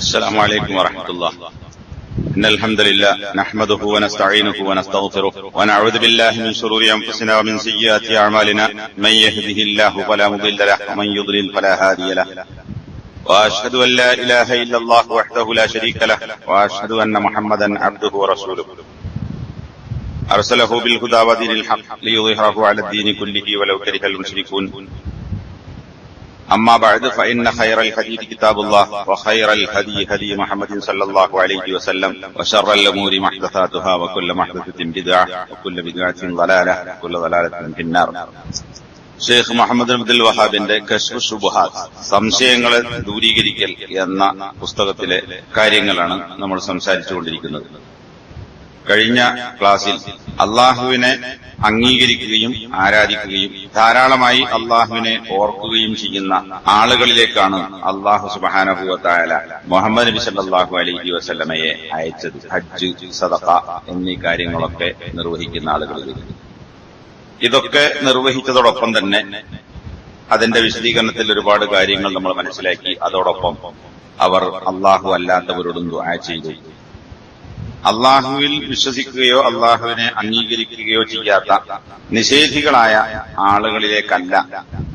السلام عليكم ورحمة الله. إن الحمد لله نحمده ونستعينه ونستغفره ونعوذ بالله من شرور أنفسنا ومن سيئات أعمالنا من يهده الله فلا مضل له ومن يضلل فلا هادي له وأشهد أن لا إله إلا الله وحده لا شريك له وأشهد أن محمدا عبده ورسوله أرسله بالهدى ودين الحق ليظهره على الدين كله ولو كره المشركون. أما بعد فإن خير الحديث كتاب الله وخير الهدي هدي محمد صلى الله عليه وسلم وشر الأمور محدثاتها وكل محدثة بدعة وكل بدعة ضلالة وكل ضلالة في النار. ഷെയ്ഖ് മുഹമ്മദ് അബ്ദുൽ വഹാബിന്റെ കശ്ഫ് ശുബ്ഹാത്ത്, സംശയങ്ങളെ ദൂരീകരിക്കൽ എന്ന പുസ്തകത്തിലെ കാര്യങ്ങളാണ് നമ്മൾ സംസാരിച്ചുകൊണ്ടിരിക്കുന്നത്. കഴിഞ്ഞ ക്ലാസ്സിൽ അള്ളാഹുവിനെ അംഗീകരിക്കുകയും ആരാധിക്കുകയും ധാരാളമായി അള്ളാഹുവിനെ ഓർക്കുകയും ചെയ്യുന്ന ആളുകളിലേക്കാണ് അള്ളാഹു സുബ്ഹാനഹു വ തആല മുഹമ്മദ് നബി സല്ലല്ലാഹു അലൈഹി വസല്ലമയെ അയച്ചത്. ഹജ്ജ്, സദഖ എന്നീ കാര്യങ്ങളൊക്കെ നിർവഹിക്കുന്ന ആളുകളിലേക്ക്. ഇതൊക്കെ നിർവഹിച്ചതോടൊപ്പം തന്നെ അതിന്റെ വിശദീകരണത്തിൽ ഒരുപാട് കാര്യങ്ങൾ നമ്മൾ മനസ്സിലാക്കി. അതോടൊപ്പം അവർ അള്ളാഹു അല്ലാത്തവരോടും ദുആ ചെയ്തു. അള്ളാഹുവിൽ വിശ്വസിക്കുകയോ അള്ളാഹുവിനെ അംഗീകരിക്കുകയോ ചെയ്യാത്ത നിഷേധികളായ ആളുകളിലേക്കല്ല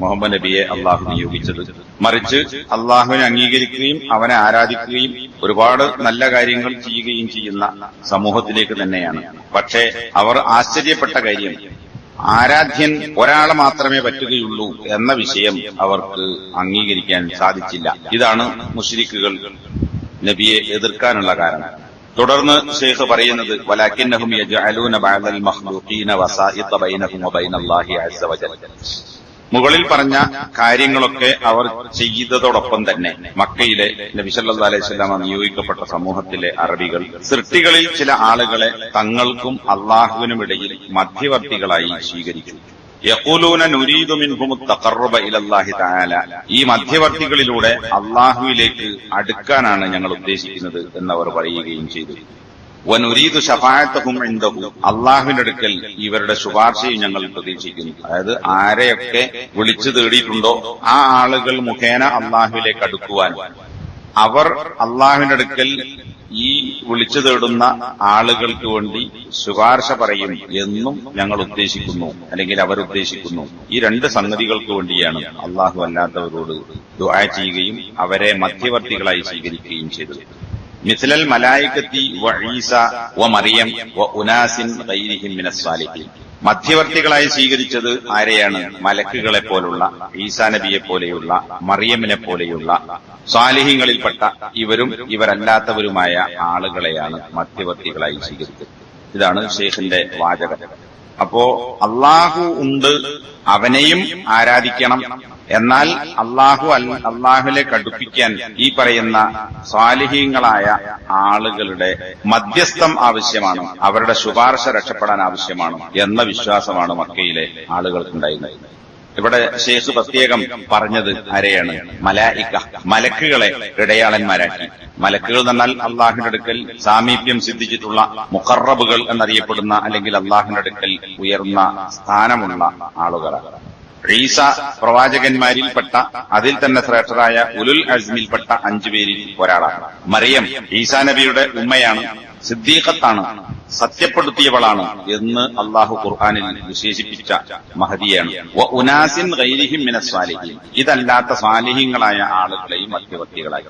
മുഹമ്മദ് നബിയെ അള്ളാഹു നിയോഗിച്ചത്. മറിച്ച് അള്ളാഹുവിനെ അംഗീകരിക്കുകയും അവനെ ആരാധിക്കുകയും ഒരുപാട് നല്ല കാര്യങ്ങൾ ചെയ്യുകയും ചെയ്യുന്ന സമൂഹത്തിലേക്ക് തന്നെയാണ്. പക്ഷേ അവർ ആശ്ചര്യപ്പെട്ട കാര്യം, ആരാധ്യൻ ഒരാളെ മാത്രമേ പറ്റുകയുള്ളൂ എന്ന വിഷയം അവർക്ക് അംഗീകരിക്കാൻ സാധിച്ചില്ല. ഇതാണ് മുശ്രിക്കുകൾ നബിയെ എതിർക്കാനുള്ള കാരണം. തുടർന്ന് ശൈഖ് പറയുന്നത്, വലാകിന്നഹും യജഅലൂന ബഅദൽ മഖ്ലൂഖീന വസായിത ബൈനഹും വബൈനല്ലാഹി അസ്സ വജൽ. മുകളിൽ പറഞ്ഞ കാര്യങ്ങളൊക്കെ അവർ ചെയ്തതോടൊപ്പം തന്നെ മക്കയിലെ നബി സല്ലല്ലാഹു അലൈഹി വസല്ലം നിയോഗിക്കപ്പെട്ട സമൂഹത്തിലെ അറബികൾ സൃഷ്ടികളിൽ ചില ആളുകളെ തങ്ങൾക്കും അള്ളാഹുവിനുമിടയിൽ മധ്യവർത്തികളായി സ്വീകരിച്ചു. യഖൂലൂന നുരീദു മിൻഹും തഖറബ ഇലല്ലാഹി തആല. ഈ മധ്യവർത്തികളിലൂടെ അള്ളാഹുവിലേക്ക് അടുക്കാനാണ് ഞങ്ങൾ ഉദ്ദേശിക്കുന്നത് എന്നവർ പറയുകയും ചെയ്തു. വനുരീദു ശഫാഅത്തഹും ഇൻദഹു. അള്ളാഹുവിന്റെ അടുക്കൽ ഇവരുടെ ശുപാർശയും ഞങ്ങൾ പ്രതീക്ഷിക്കുന്നു. അതായത് ആരെയൊക്കെ വിളിച്ചു തേടിയിട്ടുണ്ടോ ആ ആളുകൾ മുഖേന അള്ളാഹുവിലേക്ക് അടുക്കുവാൻ അവർ അള്ളാഹുവിന്റെ അടുക്കൽ ഈ വിളിച്ചു തേടുന്ന ആളുകൾക്ക് വേണ്ടി ശുപാർശ പറയും എന്നും ഞങ്ങൾ ഉദ്ദേശിക്കുന്നു, അല്ലെങ്കിൽ അവരുദ്ദേശിക്കുന്നു. ഈ രണ്ട് സംഗതികൾക്ക് വേണ്ടിയാണ് അള്ളാഹു അല്ലാത്തവരോട് ദുആ ചെയ്യുകയും അവരെ മധ്യവർത്തികളായി സ്വീകരിക്കുകയും ചെയ്തത്. മിസ്ലൽ മലായികത്തി വ ഈസ വ മറിയം വ ഉനാസിൻ ഗൈരിഹിം മിനസ് സാലിഹീൻ. മധ്യവർത്തികളായി സ്വീകരിച്ചത് ആരെയാണ്? മലക്കുകളെ പോലുള്ള, ഈസാ നബിയെ പോലെയുള്ള, മറിയമിനെ പോലെയുള്ള സാലിഹീങ്ങളിൽപ്പെട്ട ഇവരും ഇവരല്ലാത്തവരുമായ ആളുകളെയാണ് മധ്യവർത്തികളായി സ്വീകരിച്ചത്. ഇതാണ് ഷെയ്ഖിന്റെ വാചകം. അപ്പോ അള്ളാഹു ഉണ്ട്, അവനെയും ആരാധിക്കണം. എന്നാൽ അള്ളാഹുലേക്ക് അടുപ്പിക്കാൻ ഈ പറയുന്ന സാലിഹീങ്ങളായ ആളുകളുടെ മധ്യസ്ഥം ആവശ്യമാണ്, അവരുടെ ശുപാർശ രക്ഷപ്പെടാൻ ആവശ്യമാണ് എന്ന വിശ്വാസമാണ് മക്കയിലെ ആളുകൾക്കുണ്ടായിരുന്നത്. ഇവിടെ ശേഖ് പ്രത്യേകം പറഞ്ഞത് ആരെയാണ്? മലായിക, മലക്കുകളെ ഇടയാളന്മാരാക്കി. മലക്കുകൾ എന്നാൽ അള്ളാഹുവിന്റെ അടുക്കൽ സാമീപ്യം സിദ്ധിച്ചിട്ടുള്ള മുഖറബുകൾ എന്നറിയപ്പെടുന്ന, അല്ലെങ്കിൽ അള്ളാഹുവിന്റെ അടുക്കൽ ഉയർന്ന സ്ഥാനമുള്ള ആളുകളാണ്. ഈസ പ്രവാചകന്മാരിൽപ്പെട്ട, അതിൽ തന്നെ ശ്രേഷ്ഠരായ ഉലുൽ അസ്മിൽപ്പെട്ട 5 പേരിൽ ഒരാളാണ്. മറിയം ഈസാ നബിയുടെ ഉമ്മയാണ്, സിദ്ദീഖത്താണ്, സത്യപ്പെടുത്തിയവളാണ് എന്ന് അള്ളാഹു ഖുർആനിൽ വിശേഷിപ്പിച്ച മഹദിയാണ്. വ ഉനാസിൻ ഗൈരിഹിം മിനസ് സാലിഹീൻ. ഇതല്ലാത്ത സാലിഹീങ്ങളായ ആളുകളെയും മധ്യവർത്തികളായി.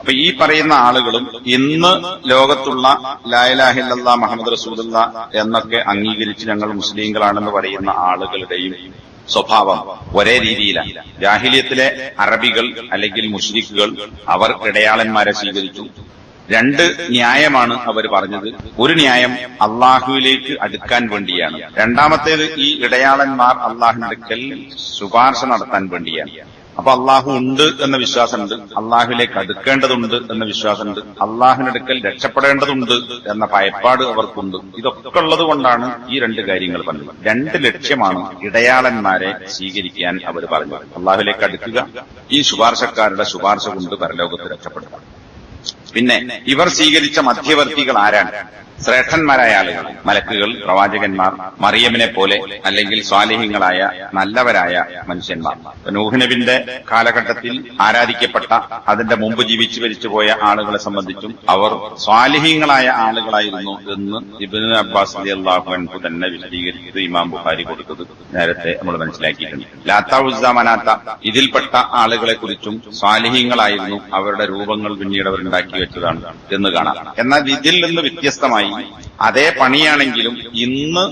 അപ്പൊ ഈ പറയുന്ന ആളുകളും ഇന്ന് ലോകത്തുള്ള ലാ ഇലാഹ ഇല്ലല്ലാഹ് മുഹമ്മദ് റസൂലുള്ളാഹ് എന്നൊക്കെ അംഗീകരിച്ച് ഞങ്ങൾ മുസ്ലിങ്ങളാണെന്ന് പറയുന്ന ആളുകളുടെയും സ്വഭാവം ഒരേ രീതിയിലാണ്. ജാഹിലിയത്തിലെ അറബികൾ അല്ലെങ്കിൽ മുശ്രിക്കുകൾ അവർ ഇടയാളന്മാരെ സ്വീകരിച്ചു. 2 ന്യായമാണ് അവർ പറഞ്ഞത്. ഒരു ന്യായം അള്ളാഹുവിലേക്ക് അടുക്കാൻ വേണ്ടിയാണ്. രണ്ടാമത്തേത് ഈ ഇടയാളന്മാർ അള്ളാഹുവിന്റെ അടുക്കൽ ശുപാർശ നടത്താൻ വേണ്ടിയാണ്. അപ്പൊ അള്ളാഹു ഉണ്ട് എന്ന വിശ്വാസമുണ്ട്, അള്ളാഹുവിലേക്ക് അടുക്കേണ്ടതുണ്ട് എന്ന വിശ്വാസമുണ്ട്, അള്ളാഹുവിന്റെ അടുക്കൽ രക്ഷപ്പെടേണ്ടതുണ്ട് എന്ന ഭയപ്പാട് അവർക്കുണ്ട്. ഇതൊക്കെ ഉള്ളത് കൊണ്ടാണ് ഈ 2 കാര്യങ്ങൾ പറഞ്ഞത്. 2 ലക്ഷ്യമാണ് ഇടയാളന്മാരെ സ്വീകരിക്കാൻ അവർ പറഞ്ഞത്. അള്ളാഹുവിലേക്ക് അടുക്കുക, ഈ ശുപാർശക്കാരുടെ ശുപാർശ കൊണ്ട് പരലോകത്ത് രക്ഷപ്പെടുക. പിന്നെ ഇവർ സ്വീകരിച്ച മധ്യവർത്തികൾ ആരാണ്? ശ്രേഷ്ഠന്മാരായ ആളുകൾ, മലക്കുകൾ, പ്രവാചകന്മാർ, മറിയമിനെ പോലെ അല്ലെങ്കിൽ സ്വാലിഹീങ്ങളായ നല്ലവരായ മനുഷ്യന്മാർ. നൂഹ് നബിന്റെ കാലഘട്ടത്തിൽ ആരാധിക്കപ്പെട്ട, അതിന്റെ മുമ്പ് ജീവിച്ചു മരിച്ചുപോയ ആളുകളെ സംബന്ധിച്ചും അവർ സ്വാലിഹീങ്ങളായ ആളുകളായിരുന്നു എന്ന് ഇബ്നു അബ്ബാസ് റളിയല്ലാഹു അൻഹു തന്നെ വിശദീകരിച്ചത് ഇമാം ബുഖാരി കൊടുത്തത് നേരത്തെ നമ്മൾ മനസ്സിലാക്കിയിട്ടുണ്ട്. ലാത്ത, ഉസ്സ, മനാത്ത ഇതിൽപ്പെട്ട ആളുകളെ കുറിച്ചും സ്വാലിഹീങ്ങളായിരുന്നു, അവരുടെ രൂപങ്ങൾ പിന്നീട് അവരുണ്ടാക്കി വെച്ചതാണ് എന്ന് കാണാം. എന്നാൽ ഇതിൽ നിന്ന് വ്യത്യസ്തമായി അതേ പണിയാണെങ്കിലും ഇന്ന്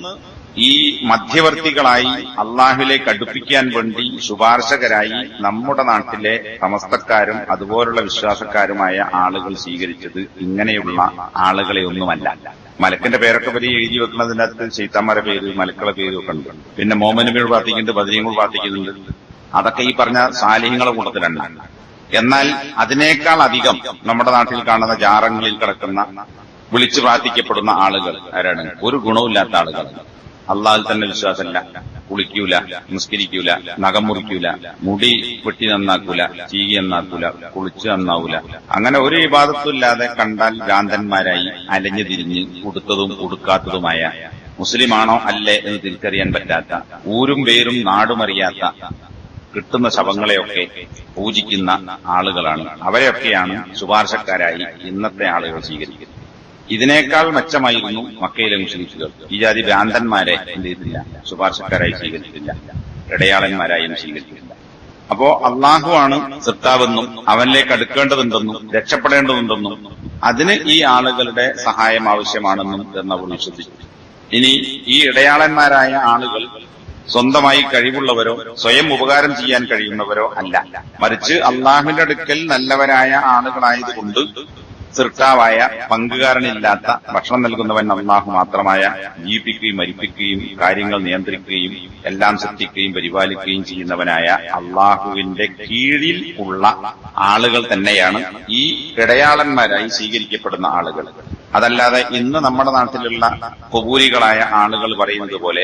ഈ മധ്യവർത്തികളായി അള്ളാഹുവിലേക്ക് അടുപ്പിക്കാൻ വേണ്ടി ശുപാർശകരായി നമ്മുടെ നാട്ടിലെ സമസ്തക്കാരും അതുപോലുള്ള വിശ്വാസക്കാരുമായ ആളുകൾ സ്വീകരിച്ചത് ഇങ്ങനെയുള്ള ആളുകളെ ഒന്നുമല്ല. മലക്കിന്റെ പേരൊക്കെ പറ്റി എഴുതി വെക്കുന്നതിനകത്ത് ശൈത്താന്മാരുടെ പേര്, മലക്കളെ പേരും ഒക്കെ ഉണ്ട്. പിന്നെ മോമനബിയോട് പ്രാർത്ഥിക്കുന്നുണ്ട്, ബദരീങ്ങൾ പ്രാർത്ഥിക്കുന്നുണ്ട്. അതൊക്കെ ഈ പറഞ്ഞ സാലിഹ്യങ്ങളെ കൂട്ടത്തിലാണ്. എന്നാൽ അതിനേക്കാൾ അധികം നമ്മുടെ നാട്ടിൽ കാണുന്ന ജാറങ്ങളിൽ കിടക്കുന്ന വിളിച്ചു പ്രാർത്ഥിക്കപ്പെടുന്ന ആളുകൾ ആരാണ്? ഒരു ഗുണവുമില്ലാത്ത ആളുകൾ. അള്ളാഹിൽ തന്നെ വിശ്വാസമില്ല, കുളിക്കൂല, നിസ്കരിക്കൂല, നഖം മുറിക്കൂല, മുടി വെട്ടി നന്നാക്കൂല, ചീകി നന്നാക്കൂല, കുളിച്ച് നന്നാവൂല. അങ്ങനെ ഒരു ഇബാദത്തുമില്ലാതെ കണ്ടാൽ ഭ്രാന്തന്മാരായി അലഞ്ഞു തിരിഞ്ഞ് ഉടുത്തതും ഉടുക്കാത്തതുമായ, മുസ്ലിമാണോ അല്ലേ എന്ന് തിരിച്ചറിയാൻ പറ്റാത്ത, ഊരും പേരും നാടുമറിയാത്ത, കിട്ടുന്ന ശവങ്ങളെയൊക്കെ പൂജിക്കുന്ന ആളുകളാണ്. അവരെയൊക്കെയാണ് ശുപാർശക്കാരായി ഇന്നത്തെ ആളുകൾ സ്വീകരിക്കുന്നത്. ഇതിനേക്കാൾ മെച്ചമായിരുന്നു മക്കയിലെ മുശ്രിക്കുകൾ. ഈ ജാതി ഭ്രാന്തന്മാരെ എന്ത് ചെയ്തില്ല? ശുപാർശക്കാരായി സ്വീകരിച്ചിട്ടില്ല, ഇടയാളന്മാരായും സ്വീകരിച്ചിട്ടില്ല. അപ്പോ അള്ളാഹുവാണ് സൃഷ്ടാവെന്നും അവനിലേക്ക് അടുക്കേണ്ടതുണ്ടെന്നും രക്ഷപ്പെടേണ്ടതുണ്ടെന്നും അതിന് ഈ ആളുകളുടെ സഹായം ആവശ്യമാണെന്നും എന്നവർ വിശ്വസിച്ചു. ഇനി ഈ ഇടയാളന്മാരായ ആളുകൾ സ്വന്തമായി കഴിവുള്ളവരോ സ്വയം ഉപകാരം ചെയ്യാൻ കഴിയുന്നവരോ അല്ല, മറിച്ച് അള്ളാഹുവിന്റെ അടുക്കൽ നല്ലവരായ ആളുകളായതുകൊണ്ട് സൃഷ്ടാവായ, പങ്കുകാരനില്ലാത്ത, ഭക്ഷണം നൽകുന്നവൻ അല്ലാഹു മാത്രമായ, ജീവിപ്പിക്കുകയും മരിപ്പിക്കുകയും കാര്യങ്ങൾ നിയന്ത്രിക്കുകയും എല്ലാം സൃഷ്ടിക്കുകയും പരിപാലിക്കുകയും ചെയ്യുന്നവനായ അള്ളാഹുവിന്റെ കീഴിൽ ഉള്ള ആളുകൾ തന്നെയാണ് ഈ ഇടയാളന്മാരായി സ്വീകരിക്കപ്പെടുന്ന ആളുകൾ. അതല്ലാതെ ഇന്ന് നമ്മുടെ നാട്ടിലുള്ള ഖുബൂരികളായ ആളുകൾ പറയുന്നത് പോലെ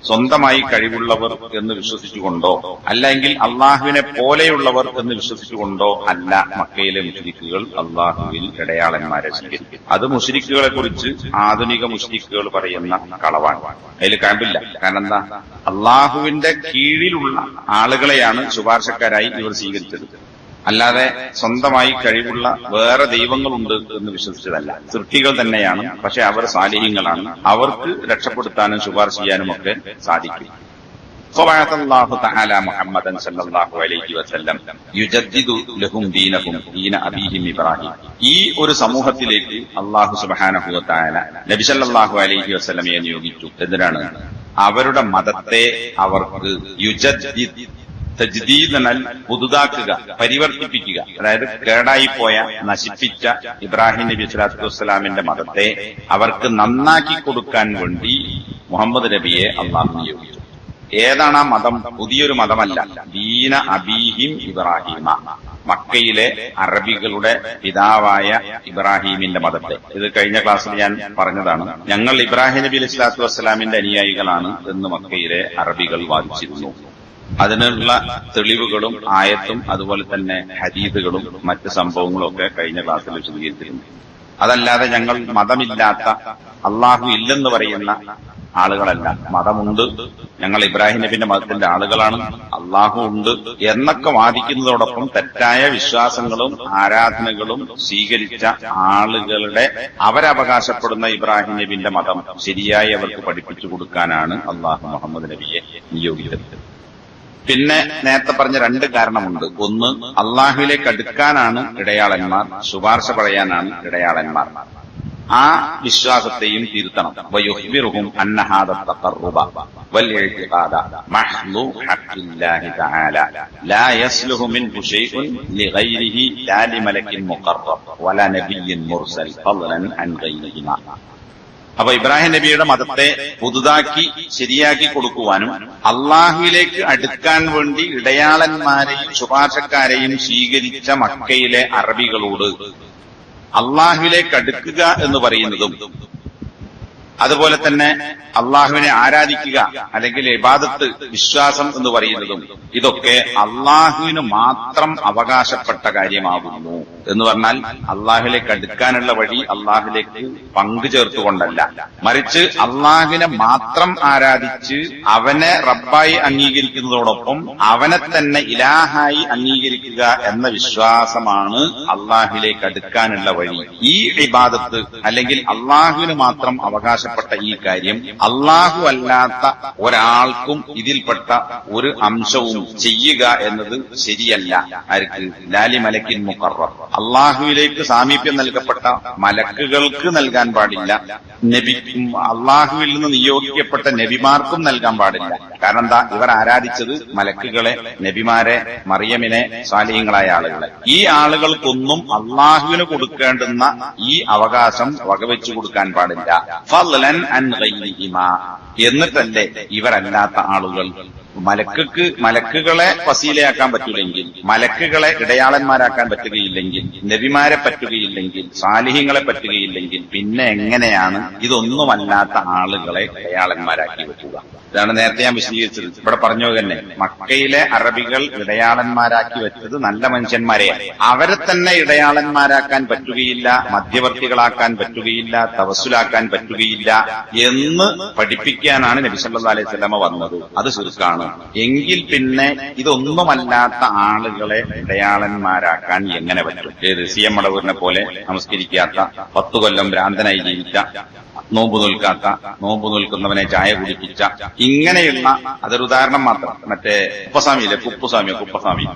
സ്വന്തമായി കഴിവുള്ളവർ എന്ന് വിശ്വസിച്ചുകൊണ്ടോ അല്ലെങ്കിൽ അള്ളാഹുവിനെ പോലെയുള്ളവർ എന്ന് വിശ്വസിച്ചുകൊണ്ടോ അല്ല മക്കയിലെ മുശ്രിക്കുകൾ അള്ളാഹുവിൽ ഇടയാളന്മാരെ സ്വീകരിക്കും. അത് മുശ്രിക്കുകളെ കുറിച്ച് ആധുനിക മുശ്രിക്കുകൾ പറയുന്ന കളവാണ്. അതിൽ കാമ്പില്ല. കാരണം എന്താ? അള്ളാഹുവിന്റെ കീഴിലുള്ള ആളുകളെയാണ് ശുപാർശക്കാരായി ഇവർ സ്വീകരിച്ചത്. അല്ലാതെ സ്വന്തമായി കഴിവുള്ള വേറെ ദൈവങ്ങളുണ്ട് എന്ന് വിശ്വസിച്ചതല്ല. സൃഷ്ടികൾ തന്നെയാണ്, പക്ഷെ അവർ സാലിഹ്യങ്ങളാണ്. അവർക്ക് രക്ഷപ്പെടുത്താനും ശുപാർശ ചെയ്യാനും ഒക്കെ സാധിക്കും. ഫബഅസല്ലാഹു തആല മുഹമ്മദൻ സല്ലല്ലാഹു അലൈഹി വസല്ലം യുജദ്ദിദു ലഹും ദീനഹും ദീന അബീഹിം ഇബ്രാഹിം. ഈ ഒരു സമൂഹത്തിലേക്ക് അല്ലാഹു സുബ്ഹാനഹു വ തആല നബി സല്ലല്ലാഹു അലൈഹി വസല്ലമയെ നിയോഗിച്ചു. എന്തിനാണ്? അവരുടെ മതത്തെ അവർക്ക് യുജദ്ദിദ്, തജ്ദീദ് എന്നാൽ പുതുതാക്കുക, പരിവർത്തിപ്പിക്കുക. അതായത് കേടായിപ്പോയ, നശിപ്പിച്ച ഇബ്രാഹിം നബി സ്വല്ലല്ലാഹു വസ്സലാമിന്റെ മതത്തെ അവർക്ക് നന്നാക്കി കൊടുക്കാൻ വേണ്ടി മുഹമ്മദ് നബിയെ അള്ളാഹു നിയോഗിച്ചു. ഏതാണ് ആ മതം? പുതിയൊരു മതമല്ല. ദീന അബീഹിം ഇബ്രാഹിമ, മക്കയിലെ അറബികളുടെ പിതാവായ ഇബ്രാഹിമിന്റെ മതത്തെ. ഇത് കഴിഞ്ഞ ക്ലാസ്സിൽ ഞാൻ പറഞ്ഞതാണ്. ഞങ്ങൾ ഇബ്രാഹിം നബി സ്വല്ലല്ലാഹു വസ്സലാമിന്റെ അനുയായികളാണ് എന്ന് മക്കയിലെ അറബികൾ വാദിച്ചിരുന്നു. അതിനുള്ള തെളിവുകളും ആയത്തും അതുപോലെ തന്നെ ഹദീസുകളും മറ്റ് സംഭവങ്ങളും ഒക്കെ കഴിഞ്ഞ ക്ലാസ്സിൽ വിശദീകരിച്ചിരുന്നു. അതല്ലാതെ ഞങ്ങൾ മതമില്ലാത്ത, അള്ളാഹു ഇല്ലെന്ന് പറയുന്ന ആളുകളല്ല. മതമുണ്ട്, ഞങ്ങൾ ഇബ്രാഹിം നബിന്റെ മതത്തിന്റെ ആളുകളാണ്, അള്ളാഹു ഉണ്ട് എന്നൊക്കെ വാദിക്കുന്നതോടൊപ്പം തെറ്റായ വിശ്വാസങ്ങളും ആരാധനകളും സ്വീകരിച്ച ആളുകളുടെ അവരവകാശപ്പെടുന്ന ഇബ്രാഹിം നബിന്റെ മതം ശരിയായി അവർക്ക് പഠിപ്പിച്ചു കൊടുക്കാനാണ് അള്ളാഹു മുഹമ്മദ് നബിയെ നിയോഗിച്ചത്. പിന്നെ നേരത്തെ പറഞ്ഞ രണ്ട് കാരണമുണ്ട്. ഒന്ന്, അള്ളാഹുവിലേക്ക് അടുക്കാനാണ് ഇടയാളന്മാർ, ശുപാർശ പറയാനാണ് ഇടയാളന്മാർ. ആ വിശ്വാസത്തെയും തിരുത്തണം. വയുഖ്ബിറുഹും അന്ന ഹാദ തഖർറുബ വൽ ഇഅ്തിഖാദ മഹ്ലു ഹഖ്ഖില്ലാഹി തആല ലാ യസ്ലുഹു മിൻഹു ശൈഉൻ ലിഗൈരിഹി ലാ ലിമലക്കിൻ മുഖർറബ് വലാ നബിയ്യിൻ മുർസൽ ഫളൻ അൻ ഗൈരിഹിമാ. അപ്പൊ ഇബ്രാഹിം നബിയുടെ മതത്തെ പുതുതാക്കി ശരിയാക്കി കൊടുക്കുവാനും അള്ളാഹുവിലേക്ക് അടുക്കാൻ വേണ്ടി ഇടയാളന്മാരെയും ശുപാർശക്കാരെയും സ്വീകരിച്ച മക്കയിലെ അറബികളോട് അള്ളാഹുവിലേക്ക് അടുക്കുക എന്ന് പറയുന്നതും അതുപോലെ തന്നെ അള്ളാഹുവിനെ ആരാധിക്കുക അല്ലെങ്കിൽ ഇബാദത്ത്, വിശ്വാസം എന്ന് പറയുന്നതും ഇതൊക്കെ അള്ളാഹുവിന് മാത്രം അവകാശപ്പെട്ട കാര്യമാകുന്നു. എന്ന് പറഞ്ഞാൽ അള്ളാഹുലേക്ക് അടുക്കാനുള്ള വഴി അള്ളാഹുലേക്ക് പങ്കു ചേർത്തുകൊണ്ടല്ല, മറിച്ച് അള്ളാഹുവിനെ മാത്രം ആരാധിച്ച് അവനെ റബ്ബായി അംഗീകരിക്കുന്നതോടൊപ്പം അവനെ തന്നെ ഇലാഹായി അംഗീകരിക്കുക എന്ന വിശ്വാസമാണ് അള്ളാഹുവിലേക്ക് അടുക്കാനുള്ള വഴി. ഈ ഇബാദത്ത് അല്ലെങ്കിൽ അള്ളാഹുവിന് മാത്രം അവകാശപ്പെട്ട ഈ കാര്യം അള്ളാഹു അല്ലാത്ത ഒരാൾക്കും ഇതിൽപ്പെട്ട ഒരു അംശവും ചെയ്യുക എന്നത് ശരിയല്ല. ആർക്ക്? ലാലി മലക്കിൻ മുഖറബ്, അള്ളാഹുവിലേക്ക് സാമീപ്യം നൽകപ്പെട്ട മലക്കുകൾക്ക് നൽകാൻ പാടില്ല, അള്ളാഹുവിൽ നിന്ന് നിയോഗിക്കപ്പെട്ട നബിമാർക്കും നൽകാൻ പാടില്ല. കാരണം എന്താ? ഇവർ ആരാധിച്ചത് മലക്കുകളെ, നബിമാരെ, മറിയമിനെ, സാലിഹീങ്ങളായ ആളുകളെ. ഈ ആളുകൾക്കൊന്നും അള്ളാഹുവിന് കൊടുക്കേണ്ടുന്ന ഈ അവകാശം വകവെച്ചു കൊടുക്കാൻ പാടില്ല. ഫളൻ അൻ ഗൈരിഹിമാ, എന്നിട്ടല്ലേ ഇവരല്ലാത്ത ആളുകൾ മലക്കുകളെ വസീലയാക്കാൻ പറ്റില്ലെങ്കിൽ, മലക്കുകളെ ഇടയാളന്മാരാക്കാൻ പറ്റുകയില്ലെങ്കിൽ, നബിമാരെ പറ്റുകയില്ലെങ്കിൽ, സാലിഹ്യങ്ങളെ പറ്റുകയില്ലെങ്കിൽ പിന്നെ എങ്ങനെയാണ് ഇതൊന്നുമല്ലാത്ത ആളുകളെ ഇടയാളന്മാരാക്കി വെക്കുക? ഇതാണ് നേരത്തെ ഞാൻ വിശദീകരിച്ചത്. ഇവിടെ പറഞ്ഞു തന്നെ മക്കയിലെ അറബികൾ ഇടയാളന്മാരാക്കി വെച്ചത് നല്ല മനുഷ്യന്മാരെയാണ്. അവരെ തന്നെ ഇടയാളന്മാരാക്കാൻ പറ്റുകയില്ല, മധ്യവർത്തികളാക്കാൻ പറ്റുകയില്ല, തവസ്സുലാക്കാൻ പറ്റുകയില്ല എന്ന് പഠിപ്പിക്കാനാണ് നബി സല്ലല്ലാഹു അലൈഹി വസല്ലമ വന്നത്. അത് ശിർക്കാണ്. എങ്കിൽ പിന്നെ ഇതൊന്നുമല്ലാത്ത ആളുകളെ ഇടയാളന്മാരാക്കാൻ എങ്ങനെ പറ്റും? ഏത് CM മടവൂരിനെ പോലെ നമസ്കരിക്കാത്ത, 10 കൊല്ലം ഭ്രാന്തനായി ജീവിച്ച, നോമ്പ് നിൽക്കാത്ത, നോമ്പ് നിൽക്കുന്നവനെ ചായ കുടിപ്പിച്ച, ഇങ്ങനെയുള്ള, അതൊരു ഉദാഹരണം മാത്രം. മറ്റേ കുപ്പസ്വാമിയില്ലേ, കുപ്പസ്വാമി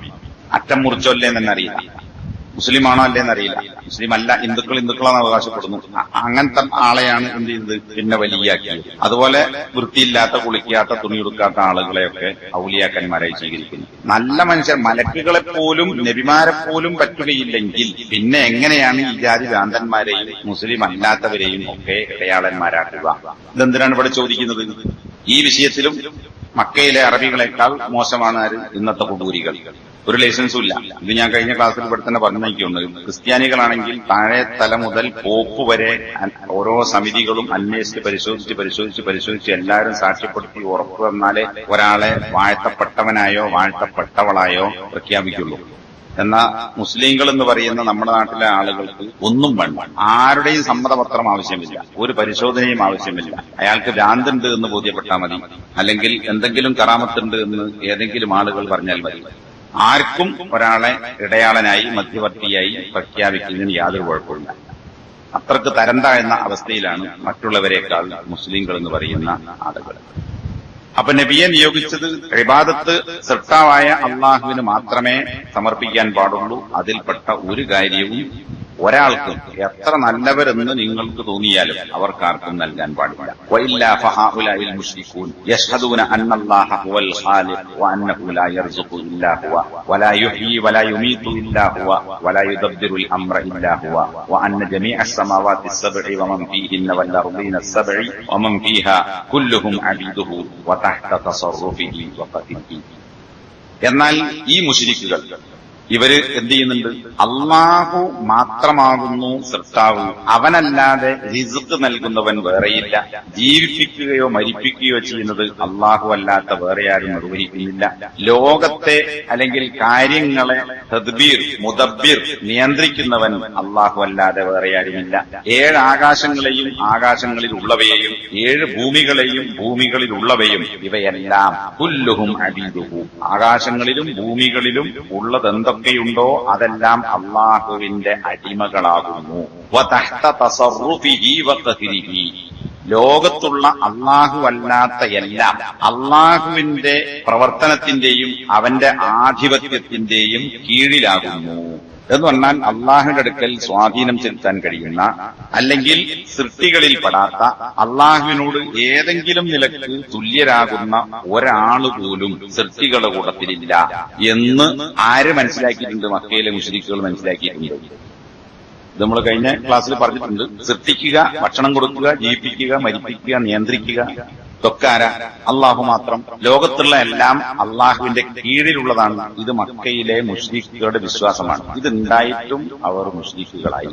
അറ്റം മുറിച്ചോല്ലേ എന്നറിയില്ല, മുസ്ലിമാണോ അല്ലേന്നറിയില്ല, മുസ്ലിം അല്ല, ഹിന്ദുക്കളെന്ന് അവകാശപ്പെടുന്നു. അങ്ങനത്തെ ആളെയാണ് എന്ത് ചെയ്തത്? പിന്നെ വലിയാക്കിയത്. അതുപോലെ വൃത്തിയില്ലാത്ത, കുളിക്കാത്ത, തുണിയെടുക്കാത്ത ആളുകളെയൊക്കെ ഔലിയാക്കന്മാരായി സ്വീകരിക്കുന്നു. നല്ല മനുഷ്യർ, മലക്കുകളെ പോലും നബിമാരെ പോലും പറ്റുകയില്ലെങ്കിൽ പിന്നെ എങ്ങനെയാണ് ഈ ജാതി ഭ്രാന്തന്മാരെയും മുസ്ലിം അല്ലാത്തവരെയും ഒക്കെ ഇടയാളന്മാരാക്കുക? ഇതെന്തിനാണ് ഇവിടെ ചോദിക്കുന്നത്? ഈ വിഷയത്തിലും മക്കയിലെ അറബികളെക്കാൾ മോശമാണ് ആര്? ഇന്നത്തെ കുടൂരികൾ. ഒരു ലൈസൻസും ഇല്ല. ഇത് ഞാൻ കഴിഞ്ഞ ക്ലാസ്സിൽ ഇവിടെ തന്നെ പറഞ്ഞു നയിക്കുന്നുണ്ട്. ക്രിസ്ത്യാനികളാണെങ്കിൽ താഴെ തല മുതൽ പോപ്പ് വരെ ഓരോ സമിതികളും അന്വേഷിച്ച് പരിശോധിച്ച് എല്ലാവരും സാക്ഷ്യപ്പെടുത്തി ഉറപ്പു തന്നാലേ ഒരാളെ വാഴ്ത്തപ്പെട്ടവനായോ വാഴ്ത്തപ്പെട്ടവളായോ പ്രഖ്യാപിക്കുള്ളൂ. എന്നാ മുസ്ലിങ്ങൾ എന്ന് പറയുന്ന നമ്മുടെ നാട്ടിലെ ആളുകൾക്ക് ഒന്നും വേണ്ട, ആരുടെയും സമ്മതപത്രം ആവശ്യമില്ല, ഒരു പരിശോധനയും ആവശ്യമില്ല. അയാൾക്ക് ഭ്രാന്തുണ്ട് എന്ന് ബോധ്യപ്പെട്ടാൽ മതി, അല്ലെങ്കിൽ എന്തെങ്കിലും കറാമത്തുണ്ട് എന്ന് ഏതെങ്കിലും ആളുകൾ പറഞ്ഞാൽ മതി. ആർക്കും ഒരാളെ ഇടയാളനായി, മധ്യവർത്തിയായി പ്രഖ്യാപിക്കുന്നതിന് യാതൊരു കുഴപ്പമില്ല. അത്രക്ക് തരം താഴ്ന്ന അവസ്ഥയിലാണ് മറ്റുള്ളവരെക്കാൾ മുസ്ലിങ്ങൾ എന്ന് പറയുന്ന ആളുകൾ. അപ്പൊ നബിയെ നിയോഗിച്ചത് ഇബാദത്ത് സൃഷ്ടാവായ അള്ളാഹുവിന് മാത്രമേ സമർപ്പിക്കാൻ പാടുള്ളൂ. അതിൽപ്പെട്ട ഒരു കാര്യവും ഒരാൾക്കും എത്ര നല്ലവരെന്ന് നിങ്ങൾക്ക് തോന്നിയാലും അവർക്കാർക്കും നൽകാൻ പാടില്ല. വഇല്ലാ ഫഹഉലാഇൽ മുശ്രികൂൻ യശ്ഹദൂന അന്നല്ലാഹ ഹുവൽ ഖാലിഖ് വഅന്നഹു ലാ യർസുഖു ഇല്ലാ ഹുവ വലാ യുഹ്യി വലാ യുമീതു ഇല്ലാ ഹുവ വലാ യുദബ്ബിറുൽ അംറ ഇല്ലാ ഹുവ വഅന്ന ജമീഅസ് സമാവാതി السبع ومن فيهن والأرضين السبع ومن فيها كلهم عبيده وتحت تصرفه وقدره. എന്നാൽ ഈ മുശ്രിക്കുകൾ ഇവര് എന്ത് ചെയ്യുന്നുണ്ട്? അള്ളാഹു മാത്രമാകുന്നു സൃഷ്ടാവ്, അവനല്ലാതെ റിസ്ക് നൽകുന്നവൻ വേറെയില്ല, ജീവിപ്പിക്കുകയോ മരിപ്പിക്കുകയോ ചെയ്യുന്നത് അള്ളാഹു അല്ലാത്ത വേറെ ആരും നിർവഹിക്കുന്നില്ല, ലോകത്തെ അല്ലെങ്കിൽ കാര്യങ്ങളെ തദ്ബീർ, മുദബ്ബിർ, നിയന്ത്രിക്കുന്നവൻ അള്ളാഹു അല്ലാതെ വേറെ ആരുമില്ല, 7 ആകാശങ്ങളെയും ആകാശങ്ങളിൽ ഉള്ളവയെയും 7 ഭൂമികളെയും ഭൂമികളിൽ ഉള്ളവയും ഇവയെല്ലാം കുല്ലുഹും അബീദുഹു, ആകാശങ്ങളിലും ഭൂമികളിലും ഉള്ളതെന്തൊക്കെയുണ്ടോ അതെല്ലാം അള്ളാഹുവിന്റെ അടിമകളാകുന്നു. വതഹ്ത തസറുഫിഹി വഖഹ്രിഹി, ലോകത്തുള്ള അള്ളാഹു അല്ലാത്ത എല്ലാം അള്ളാഹുവിന്റെ പ്രവർത്തനത്തിന്റെയും അവന്റെ ആധിപത്യത്തിന്റെയും കീഴിലാകുന്നു. എന്ന് പറഞ്ഞാൽ അള്ളാഹുവിന്റെ അടുക്കൽ സ്വാധീനം ചെലുത്താൻ കഴിയുന്ന, അല്ലെങ്കിൽ സൃഷ്ടികളിൽ പെടാത്ത, അള്ളാഹുവിനോട് ഏതെങ്കിലും നിലക്ക് തുല്യരാകുന്ന ഒരാള് പോലും സൃഷ്ടികളുടെ കൂട്ടത്തിലില്ല എന്ന് ആര് മനസ്സിലാക്കിയിട്ടുണ്ട്? മക്കയിലെ മുശ്രിക്കുകൾ മനസ്സിലാക്കിയിട്ടുണ്ട്. ഇത് നമ്മൾ കഴിഞ്ഞ ക്ലാസ്സിൽ പറഞ്ഞിട്ടുണ്ട്. സൃഷ്ടിക്കുക, ഭക്ഷണം കൊടുക്കുക, ജീവിപ്പിക്കുക, മരിപ്പിക്കുക, നിയന്ത്രിക്കുക, ഇതൊക്കെ ആരാ? അള്ളാഹു മാത്രം. ലോകത്തുള്ള എല്ലാം അള്ളാഹുവിന്റെ കീഴിലുള്ളതാണ്. ഇത് മക്കയിലെ മുശ്രിക്കുകളുടെ വിശ്വാസമാണ്. ഇതുണ്ടായിട്ടും അവർ മുശ്രിക്കുകളായി.